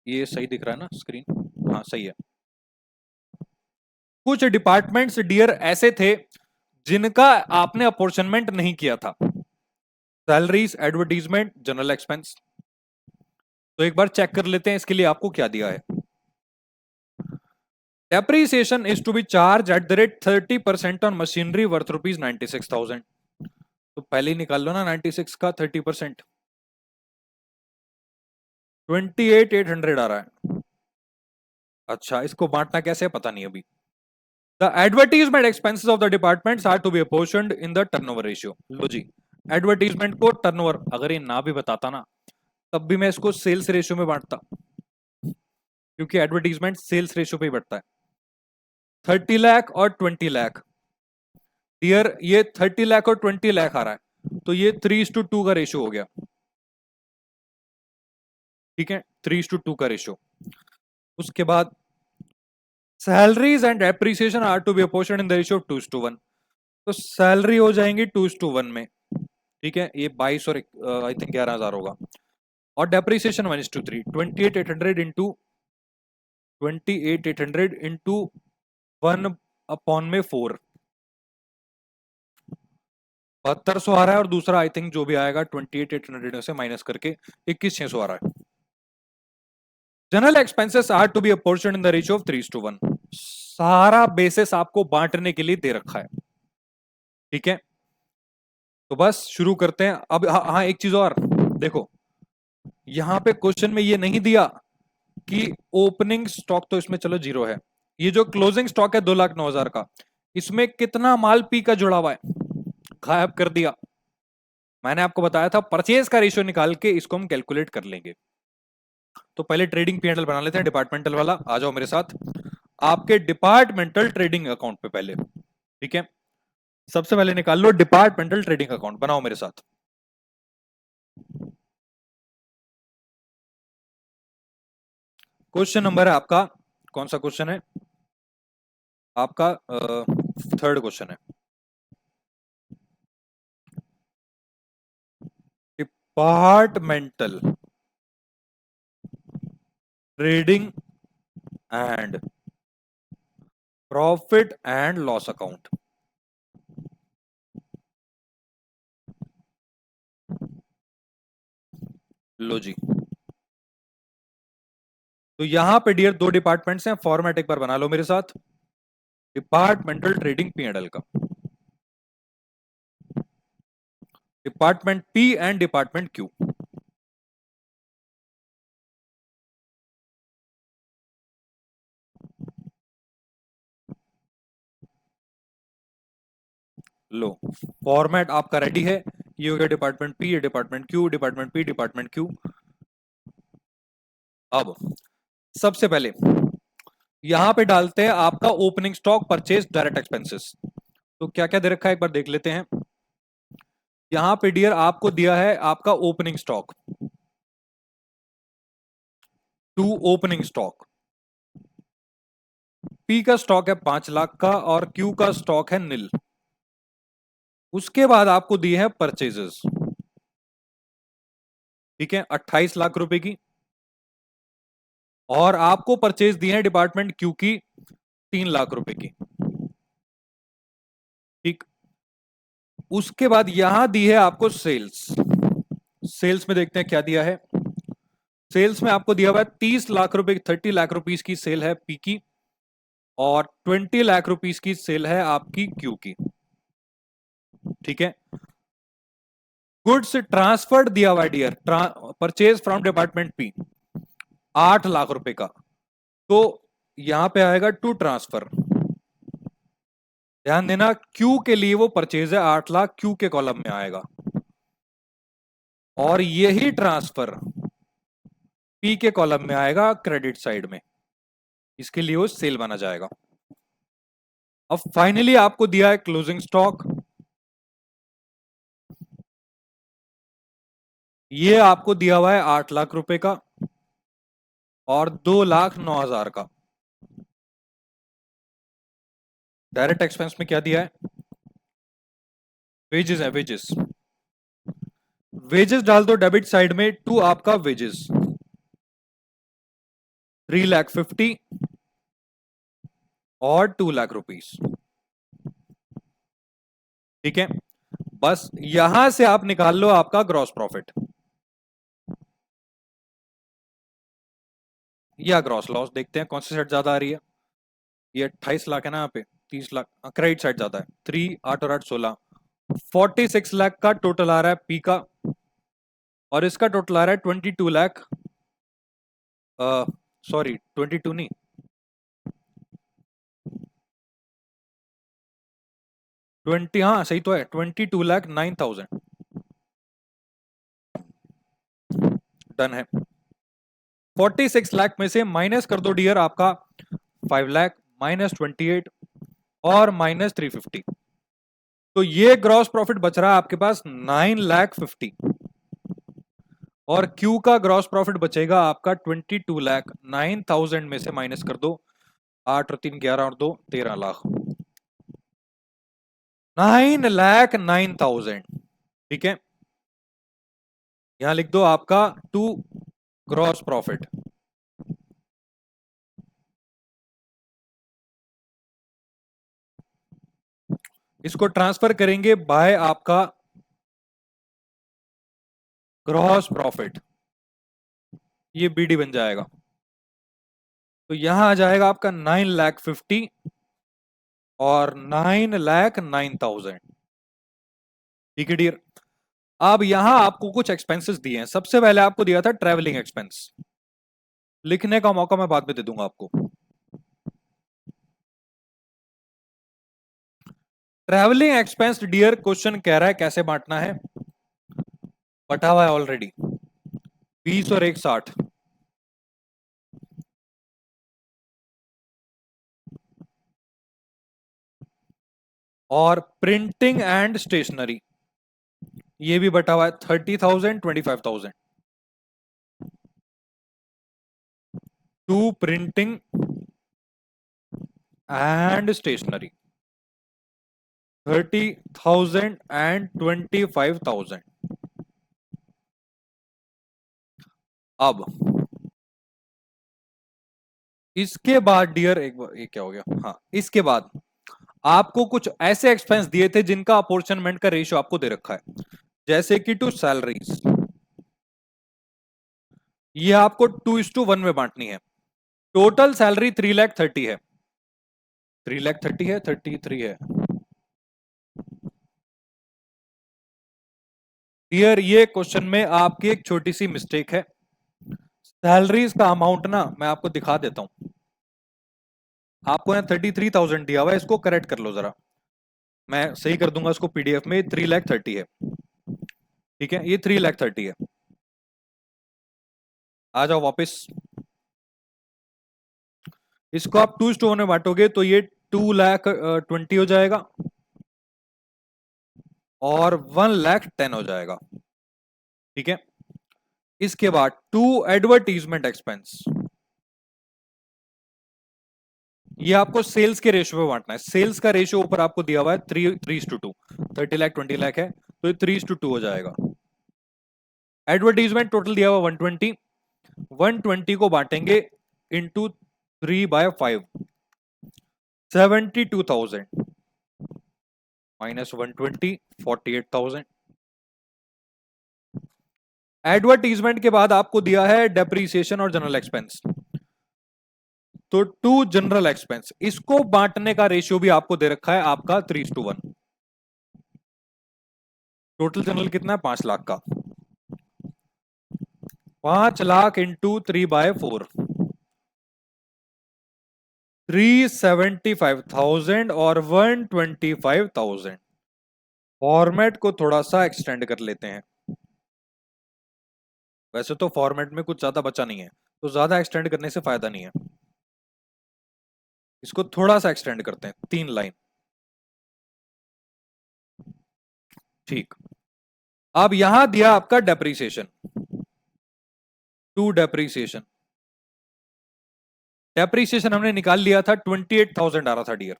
Speaker 1: ये सही दिख रहा है ना स्क्रीन, हाँ सही है। कुछ डिपार्टमेंट्स डियर ऐसे थे जिनका आपने अपॉर्चनमेंट नहीं किया था। Salaries, advertisement, general expense. तो एक बार चेक कर लेते हैं इसके लिए आपको क्या दिया है। Depreciation is to be charged at the rate 30% on machinery worth ₹96,000। तो पहले ही निकाल लो ना 96 का 30%, 28,800 आ रहा है। अच्छा, इसको बांटना कैसे है पता नहीं अभी। The advertisement expenses of the departments are to be apportioned in the turnover ratio. लो जी, एडवर्टीजमेंट को टर्नओवर अगर ये ना भी बताता ना तब भी मैं इसको सेल्स रेशियो में बांटता, क्योंकि एडवर्टीजमेंट सेल्स रेशियो पे ही बढ़ता है। 30 लाख और 20 लाख, डियर ये 30 लाख और 20 लाख आ रहा है, तो ये 3:2 का रेशियो हो गया। ठीक है, 3:2 का रेशियो। उसके बाद salaries and appreciation are to be apportioned in the ratio of 2:1। तो सैलरी हो जाएंगी 2:1 में। ठीक है, ये 22 और आई थिंक 11,000 होगा। और डेप्रिसिएशन 1:3, 28,800 इंटू 28,800 इंटू 1/4, 7200 आ रहा है। और दूसरा आई थिंक जो भी आएगा 28,800 से माइनस करके 21,600 आ रहा है। General expenses are to be apportioned in the ratio of 3:1। सारा बेसिस आपको बांटने के लिए दे रखा है। ठीक है, तो बस शुरू करते हैं अब। हाँ, एक चीज और देखो, यहां पे क्वेश्चन में ये नहीं दिया कि ओपनिंग स्टॉक तो इसमें चलो जीरो है, ये जो क्लोजिंग स्टॉक है 2,09,000 का, इसमें कितना माल पी का जुड़ा हुआ है, गायब कर दिया। मैंने आपको बताया था परचेज का रेशियो निकाल के इसको हम कैलकुलेट कर लेंगे। तो पहले ट्रेडिंग पी एंड एल बना लेते हैं, डिपार्टमेंटल वाला। आ जाओ मेरे साथ आपके डिपार्टमेंटल ट्रेडिंग अकाउंट पे पहले। ठीक है, सबसे पहले निकाल लो डिपार्टमेंटल ट्रेडिंग अकाउंट, बनाओ मेरे साथ। क्वेश्चन नंबर है आपका, कौन सा क्वेश्चन है आपका? थर्ड क्वेश्चन है। Departmental trading and profit and loss account. लो जी, तो यहां पे डियर दो डिपार्टमेंट्स हैं, फॉर्मेट एक बार बना लो मेरे साथ। Departmental trading P and L का, department P and department Q. लो, फॉर्मेट आपका रेडी है। ये हो गया डिपार्टमेंट पी, ये department Q, department P, department Q. अब सबसे पहले यहां पे डालते हैं आपका opening stock, purchase, direct expenses. तो क्या क्या दे रखा है एक बार देख लेते हैं। यहां पे डियर आपको दिया है आपका opening stock, to opening stock. P का स्टॉक है 5 लाख का और क्यू का स्टॉक है नील। उसके बाद आपको दिए हैं परचेजेस, ठीक है, 28 लाख रुपए की। और आपको परचेज दिए हैं डिपार्टमेंट क्यू की 3 लाख रुपए की। ठीक, उसके बाद यहां दी है आपको सेल्स। सेल्स में देखते हैं क्या दिया है। सेल्स में आपको दिया हुआ है 30 लाख रुपए की, 30 लाख रुपीस की सेल है पी की, और 20 लाख रुपीस की सेल है आपकी क्यू की। ठीक है, गुड्स ट्रांसफर्ड दिया हुआ dear, purchase from department P 8 lakh रुपए का। तो यहां पे आएगा टू ट्रांसफर। ध्यान देना, क्यू के लिए वो परचेज है 8 लाख, क्यू के कॉलम में आएगा। और यही ट्रांसफर पी के कॉलम में आएगा क्रेडिट साइड में, इसके लिए वो सेल माना जाएगा। अब फाइनली आपको दिया है क्लोजिंग स्टॉक, ये आपको दिया हुआ है 8 लाख रुपए का और 2,09,000 का। डायरेक्ट एक्सपेंस में क्या दिया है? वेजेस है, वेजेस। वेजेस डाल दो डेबिट साइड में, टू आपका वेजेस 3,50,000 और 2,00,000 रुपीस। ठीक है, बस यहां से आप निकाल लो आपका ग्रॉस प्रॉफिट या ग्रॉस लॉस। देखते हैं कौन सी साइड ज्यादा आ रही है। ये 28 लाख है ना, यहाँ पे 30 लाख, क्रेडिट साइड ज्यादा है। 3, 8 और 8, 16, 46 लाख का टोटल आ रहा है पी का, और इसका टोटल आ रहा है 22 लाख, सॉरी 22 नहीं, 20, हाँ सही तो है, 22,09,000। डन है। 46 लाख में से माइनस कर दो डियर आपका 5 लाख, -28 और -350। तो ये ग्रॉस प्रॉफिट बच रहा है आपके पास 9,50,000, और क्यू का ग्रॉस प्रॉफिट बचेगा आपका 22,09,000 में से माइनस कर दो 8 और 3, 11 और 2, 13 लाख, 9,09,000। ठीक है, यहां लिख दो आपका टू ग्रॉस प्रॉफिट। इसको ट्रांसफर करेंगे बाय आपका ग्रॉस प्रॉफिट, ये बीडी बन जाएगा। तो यहां आ जाएगा आपका 9,50,000 और 9,09,000। ठीक है डियर। अब यहां आपको कुछ एक्सपेंसेस दिए हैं। सबसे पहले आपको दिया था ट्रैवलिंग एक्सपेंस, लिखने का मौका मैं बाद में दे दूंगा आपको। ट्रैवलिंग एक्सपेंस डियर, क्वेश्चन कह रहा है कैसे बांटना है, बटा हुआ है ऑलरेडी, 20 और 1, 60। और प्रिंटिंग एंड स्टेशनरी, ये भी बटा हुआ है 30,000, 25,000। To printing and stationery 30,000 and 25,000। अब इसके बाद डियर, एक बार ये क्या हो गया, हाँ इसके बाद आपको कुछ ऐसे एक्सपेंस दिए थे जिनका अपोर्शनमेंट का रेशियो आपको दे रखा है, जैसे कि टू सैलरीज, ये आपको 2:1 में बांटनी है। टोटल सैलरी 3,30,000 है, 3,30,000 है, 33 है डियर। ये क्वेश्चन में आपकी एक छोटी सी मिस्टेक है। सैलरीज का अमाउंट ना मैं आपको दिखा देता हूं। आपको ना 33,000 दिया हुआ है, इसको करेक्ट कर लो जरा, मैं सही कर दूंगा इसको पीडीएफ में। 3,30,000 है, ठीक है, ये 3,30,000 है। आ जाओ वापस, इसको आप 2:1 में बांटोगे तो ये 2,20,000 हो जाएगा और 1,10,000 हो जाएगा। ठीक है, इसके बाद टू एडवर्टीजमेंट एक्सपेंस, ये आपको सेल्स के रेशियो में बांटना है। सेल्स का रेशियो ऊपर आपको दिया हुआ है 3:2, 30 लाख 20 लाख है तो ये 3:2 हो जाएगा। एडवर्टीजमेंट टोटल दिया हुआ 120, 120 को बांटेंगे इंटू 3/5, 72,000 -120, 48,000। एडवर्टीजमेंट के बाद आपको दिया है डेप्रीसिएशन और जनरल एक्सपेंस, तो टू जनरल एक्सपेंस, इसको बांटने का रेशियो भी आपको दे रखा है आपका 3:1। टोटल जनरल कितना है, 5 लाख का, 5 लाख इंटू 3/4, 375,000 और 125,000। फॉर्मेट को थोड़ा सा एक्सटेंड कर लेते हैं, वैसे तो फॉर्मेट में कुछ ज्यादा बचा नहीं है, तो ज्यादा एक्सटेंड करने से फायदा नहीं है। इसको थोड़ा सा एक्सटेंड करते हैं, 3 लाइन। ठीक, अब यहां दिया आपका डेप्रीसिएशन, टू डेप्रीसिएशन। डेप्रीसिएशन हमने निकाल लिया था, 28,000 आ रहा था डियर।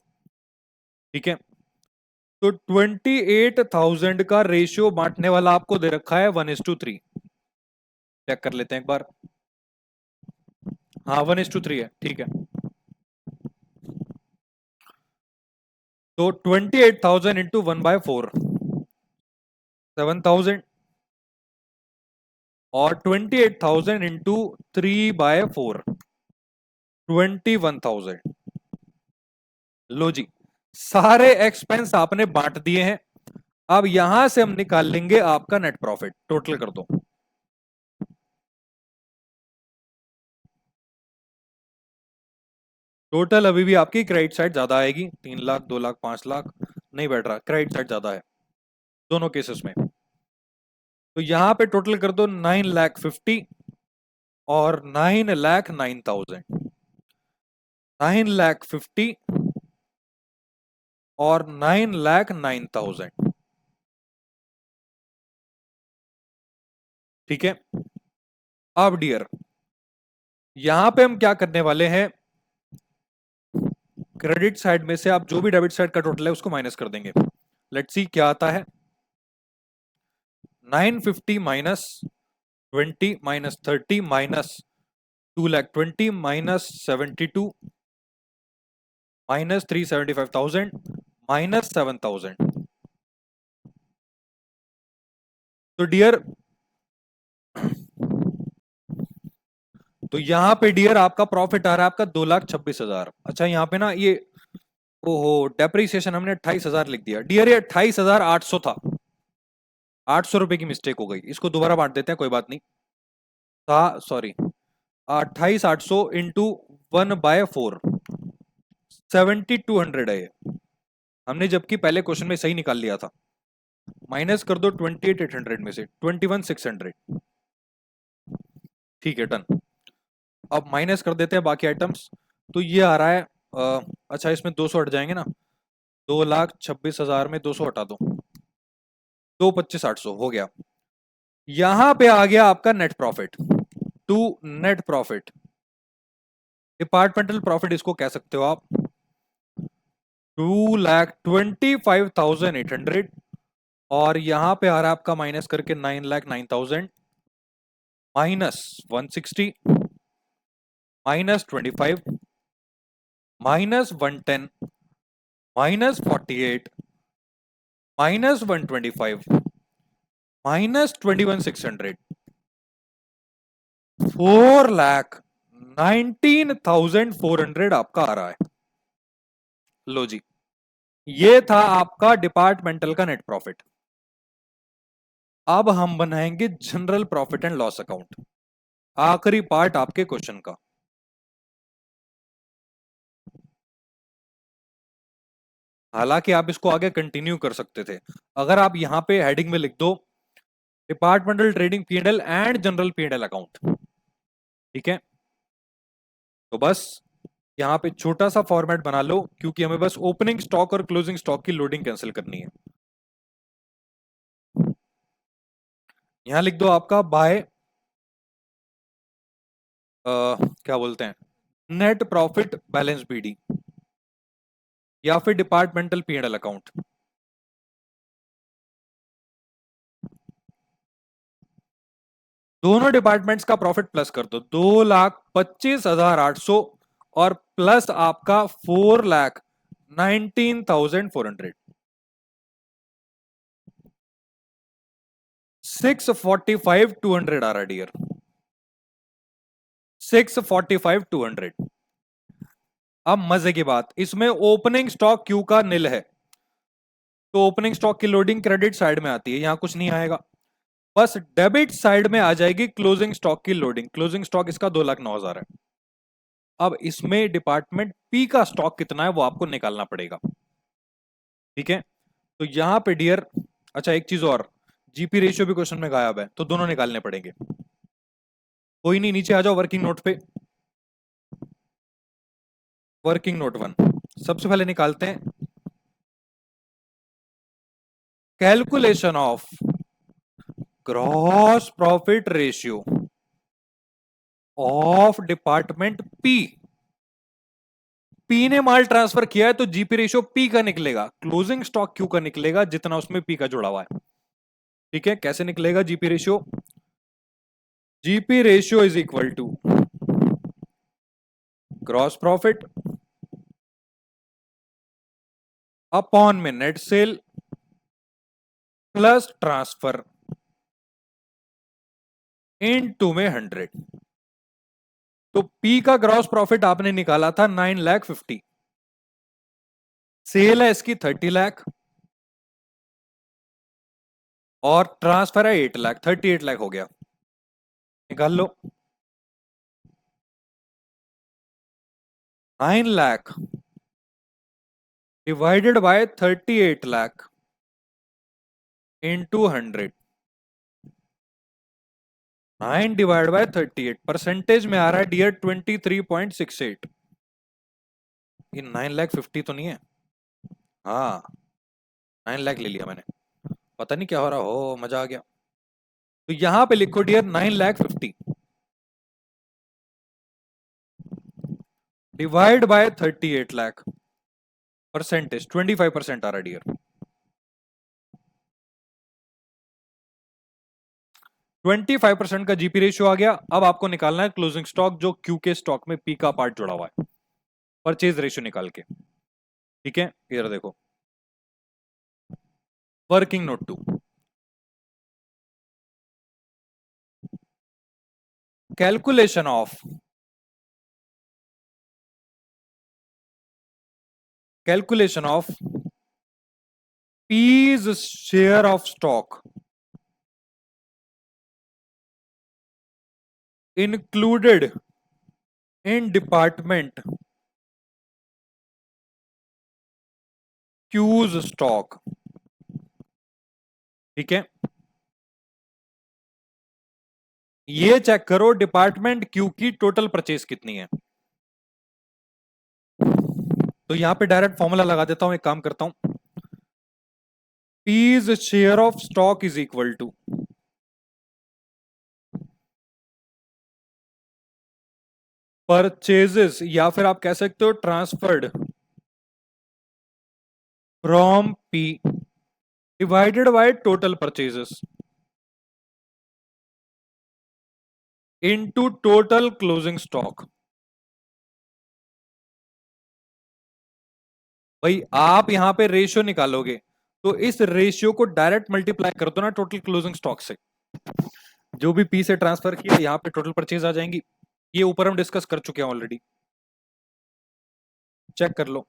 Speaker 1: ठीक है, तो 28,000 का रेशियो बांटने वाला आपको दे रखा है 1:3। चेक कर लेते हैं एक बार। हाँ 1:3 है, ठीक है। तो 28,000 इंटू 1/4 7,000, और 28,000 इंटू 3/4 21,000। लो जी, सारे एक्सपेंस आपने बांट दिए हैं। अब यहां से हम निकाल लेंगे आपका नेट प्रॉफिट। टोटल कर दो। टोटल अभी भी आपकी क्रेडिट साइड ज्यादा आएगी, 3 लाख 2 लाख 5 लाख नहीं बैठ रहा, क्रेडिट साइड ज्यादा है दोनों केसेस में। तो यहां पे टोटल कर दो 9,50,000 और 9,09,000। 9,50,000 और 9,09,000। ठीक है। अब डियर, यहां पे हम क्या करने वाले हैं, क्रेडिट साइड में से आप जो भी डेबिट साइड का टोटल है उसको माइनस कर देंगे। लेट्स सी क्या आता है। 950 minus 20 minus 30 minus 2,20,000 minus 72 minus 375,000 minus 7,000। तो डियर, तो यहां पे डियर आपका प्रॉफिट आ रहा है आपका 2,26,000। अच्छा यहाँ पे ना ये, ओहो, डेप्रीसिएशन हमने 28,000 लिख दिया डियर, ये 28,800 था। 800 रुपए की मिस्टेक हो गई, इसको दोबारा बांट देते हैं, कोई बात नहीं। था सॉरी, 28,800 इंटू 1/4 7,200 है ये। हमने जबकि पहले क्वेश्चन में सही निकाल लिया था। माइनस कर दो 28,800 में से 21,600। ठीक है, डन। अब माइनस कर देते हैं बाकी आइटम्स। तो ये आ रहा है अच्छा इसमें 200 हट जाएंगे ना। 2,26,000 में 200 हटा दो, 2,25,800 हो गया। यहां पे आ गया आपका net profit. To net profit, departmental profit इसको कह सकते हो आप। 2,25,800 और यहां पे आ रहा है आपका माइनस करके 9,09,000 minus 160 minus 25 minus 110 minus 48 minus 125 minus 21,600 4,19,400 आपका आ रहा है। लो जी, ये था आपका डिपार्टमेंटल का नेट प्रॉफिट। अब हम बनाएंगे general profit and loss account, आखिरी पार्ट आपके क्वेश्चन का। हालांकि आप इसको आगे कंटिन्यू कर सकते थे, अगर आप यहां पे हेडिंग में लिख दो departmental trading P&L and general P&L account. ठीक है, तो बस यहां पे छोटा सा फॉर्मेट बना लो, क्योंकि हमें बस ओपनिंग स्टॉक और क्लोजिंग स्टॉक की लोडिंग कैंसिल करनी है। यहां लिख दो आपका बाय क्या बोलते हैं, नेट प्रॉफिट बैलेंस BD या फिर डिपार्टमेंटल P&L अकाउंट। दोनों डिपार्टमेंट्स का प्रॉफिट प्लस कर दो, 2,25,800 और प्लस आपका 4,19,400। 645,200 आ रहा है डियर, 645,200। अब मजे की बात, इसमें ओपनिंग स्टॉक क्यू का निल है, तो ओपनिंग स्टॉक की लोडिंग क्रेडिट साइड में आती है, यहां कुछ नहीं आएगा। बस डेबिट साइड में आ जाएगी क्लोजिंग स्टॉक की लोडिंग। क्लोजिंग स्टॉक इसका 2,09,000 है। अब इसमें डिपार्टमेंट पी का स्टॉक कितना है वो आपको निकालना पड़ेगा। ठीक है, तो यहां पे डियर, अच्छा एक चीज और, जीपी रेशियो भी क्वेश्चन में गायब है, तो दोनों निकालने पड़ेंगे। कोई नहीं, नीचे आ जाओ वर्किंग नोट पे। वर्किंग नोट 1 सबसे पहले निकालते हैं, calculation of gross profit ratio of department P P ने माल ट्रांसफर किया है तो जीपी रेशियो पी का निकलेगा, क्लोजिंग स्टॉक क्यू का निकलेगा जितना उसमें पी का जुड़ा हुआ है। ठीक है, कैसे निकलेगा GP ratio? GP ratio is equal to gross profit upon में net sale plus transfer in to में 100। तो पी का ग्रॉस प्रॉफिट आपने निकाला था 9,50,000, सेल है इसकी 30 लाख और ट्रांसफर है 8 लाख, 38 लाख हो गया। निकाल लो। 9 lakh divided by 38 lakh into 100। 9 divide by 38 percentage में आ रहा है डियर 23.68। ये 9,50,000 तो नहीं है? हाँ, 9 लाख ले लिया मैंने, पता नहीं क्या हो रहा हो, मजा आ गया। तो यहां पे लिखो dear 9,50,000 divide by 38 lakh, percentage 25% आ रहा है डियर। 25% का जीपी रेशियो आ गया। अब आपको निकालना है क्लोजिंग स्टॉक जो क्यू के स्टॉक में पी का पार्ट जुड़ा हुआ है, परचेज रेशियो निकाल के। ठीक है, ये देखो working note 2, calculation of P's share of stock included in department Q's stock। ठीक है, ये चेक करो डिपार्टमेंट क्यू की टोटल परचेज कितनी है। तो यहां पे डायरेक्ट फॉर्मूला लगा देता हूं, एक काम करता हूं, P's share of stock is equal to purchases, या फिर आप कह सकते हो transferred from P divided by total purchases into total closing stock. भाई आप यहां पे रेशियो निकालोगे तो इस रेशियो को डायरेक्ट मल्टीप्लाई कर दो ना टोटल क्लोजिंग स्टॉक से। जो भी पी से ट्रांसफर किया यहां पे टोटल परचेज आ जाएंगी। ये ऊपर हम डिस्कस कर चुके हैं ऑलरेडी, चेक कर लो।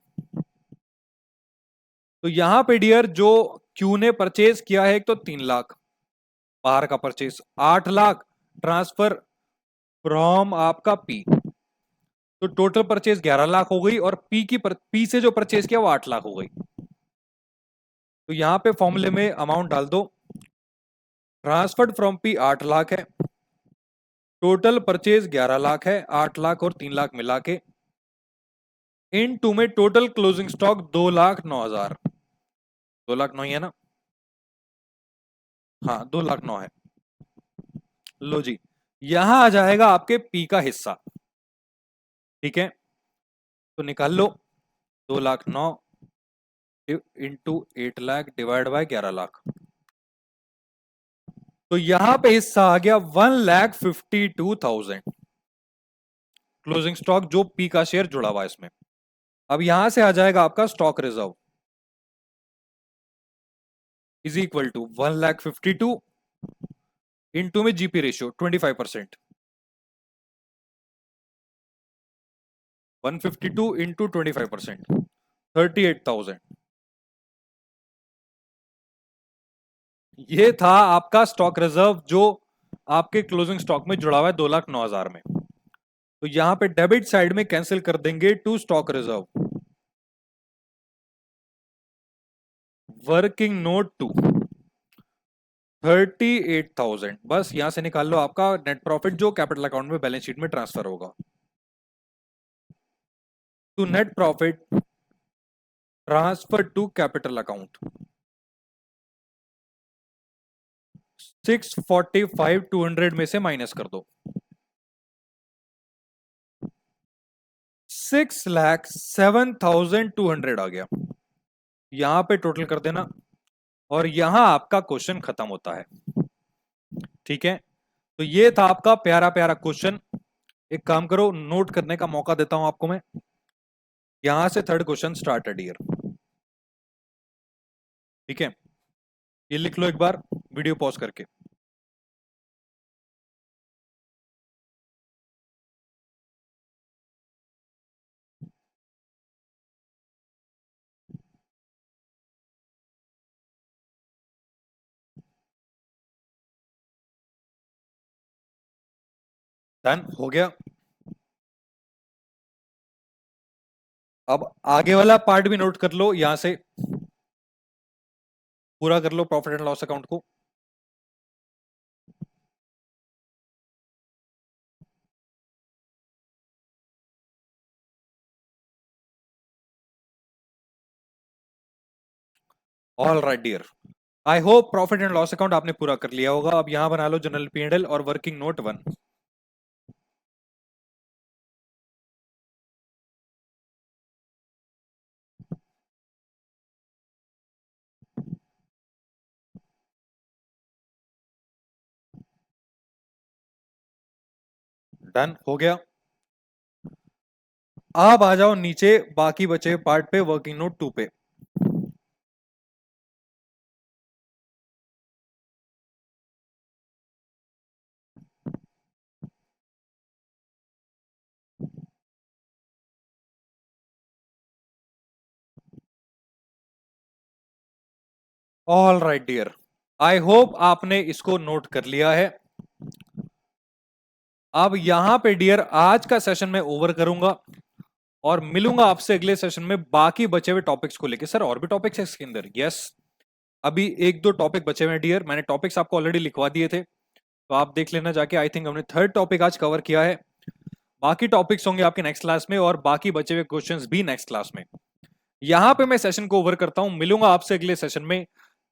Speaker 1: तो यहां पे डियर जो क्यू ने परचेज किया है, एक तो 3 लाख बाहर का परचेज, 8 लाख ट्रांसफर फ्रॉम आपका पी, तो टोटल परचेज 11 लाख हो गई, और पी से जो परचेज किया वो 8 लाख हो गई। तो यहां पे फॉर्मूले में अमाउंट डाल दो, ट्रांसफर्ड फ्रॉम पी 8 लाख है, टोटल परचेज 11 लाख है, 8 लाख और 3 लाख मिला के इन टू में टोटल क्लोजिंग स्टॉक 2,09,000। 2,09,000 है ना? हाँ 2,09,000 है। लो जी, यहां आ जाएगा आपके पी का हिस्सा। ठीक है, तो निकाल लो 2,09,000 into 8 lakh divide by 11 lakh. तो यहां पे हिस्सा आ गया 1,52,000 क्लोजिंग स्टॉक जो पी का शेयर जुड़ा हुआ है इसमें। अब यहां से आ जाएगा आपका stock reserve is equal to 1,52,000 into में जीपी रेशियो 25%, 152 इंटू 25%, 38,000। ये था आपका स्टॉक रिजर्व जो आपके क्लोजिंग स्टॉक में जुड़ा हुआ है 2,09,000 में। तो यहां पे डेबिट साइड में कैंसिल कर देंगे to stock reserve, working note two 38,000। बस यहां से निकाल लो आपका नेट प्रॉफिट जो कैपिटल अकाउंट में बैलेंस शीट में ट्रांसफर होगा। To net profit transfer to capital account 645 200 में से माइनस कर दो, 6,07,200 आ गया। यहां पे टोटल कर देना और यहां आपका क्वेश्चन खत्म होता है। ठीक है, तो ये था आपका प्यारा प्यारा क्वेश्चन। एक काम करो, नोट करने का मौका देता हूं आपको मैं। यहां से थर्ड क्वेश्चन स्टार्ट है डियर। ठीक है, ये लिख लो एक बार वीडियो पॉज करके। डन हो गया। अब आगे वाला पार्ट भी नोट कर लो, यहां से पूरा कर लो प्रॉफिट एंड लॉस अकाउंट को। All right dear, I hope profit and loss account आपने पूरा कर लिया होगा। अब यहां बना लो जनरल P&L और वर्किंग नोट 1। डन हो गया। अब आ जाओ नीचे बाकी बचे पार्ट पे, वर्किंग नोट 2 पे। All right dear, I hope आपने इसको नोट कर लिया है। अब यहां पे डियर आज का सेशन मैं ओवर करूंगा और मिलूंगा आपसे अगले सेशन में बाकी बचे हुए टॉपिक्स को लेके। सर और भी टॉपिक्स है इसके अंदर? यस, अभी एक दो टॉपिक बचे हुए हैं डियर। मैंने टॉपिक्स आपको ऑलरेडी लिखवा दिए थे, तो आप देख लेना जाके। आई थिंक हमने थर्ड टॉपिक आज कवर किया है। बाकी टॉपिक्स होंगे आपके नेक्स्ट क्लास में और बाकी बचे हुए क्वेश्चंस भी नेक्स्ट क्लास में। यहां पे मैं सेशन को ओवर करता हूं, मिलूंगा आपसे अगले सेशन में।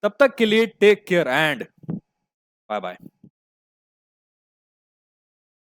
Speaker 1: तब तक के लिए take care and bye bye.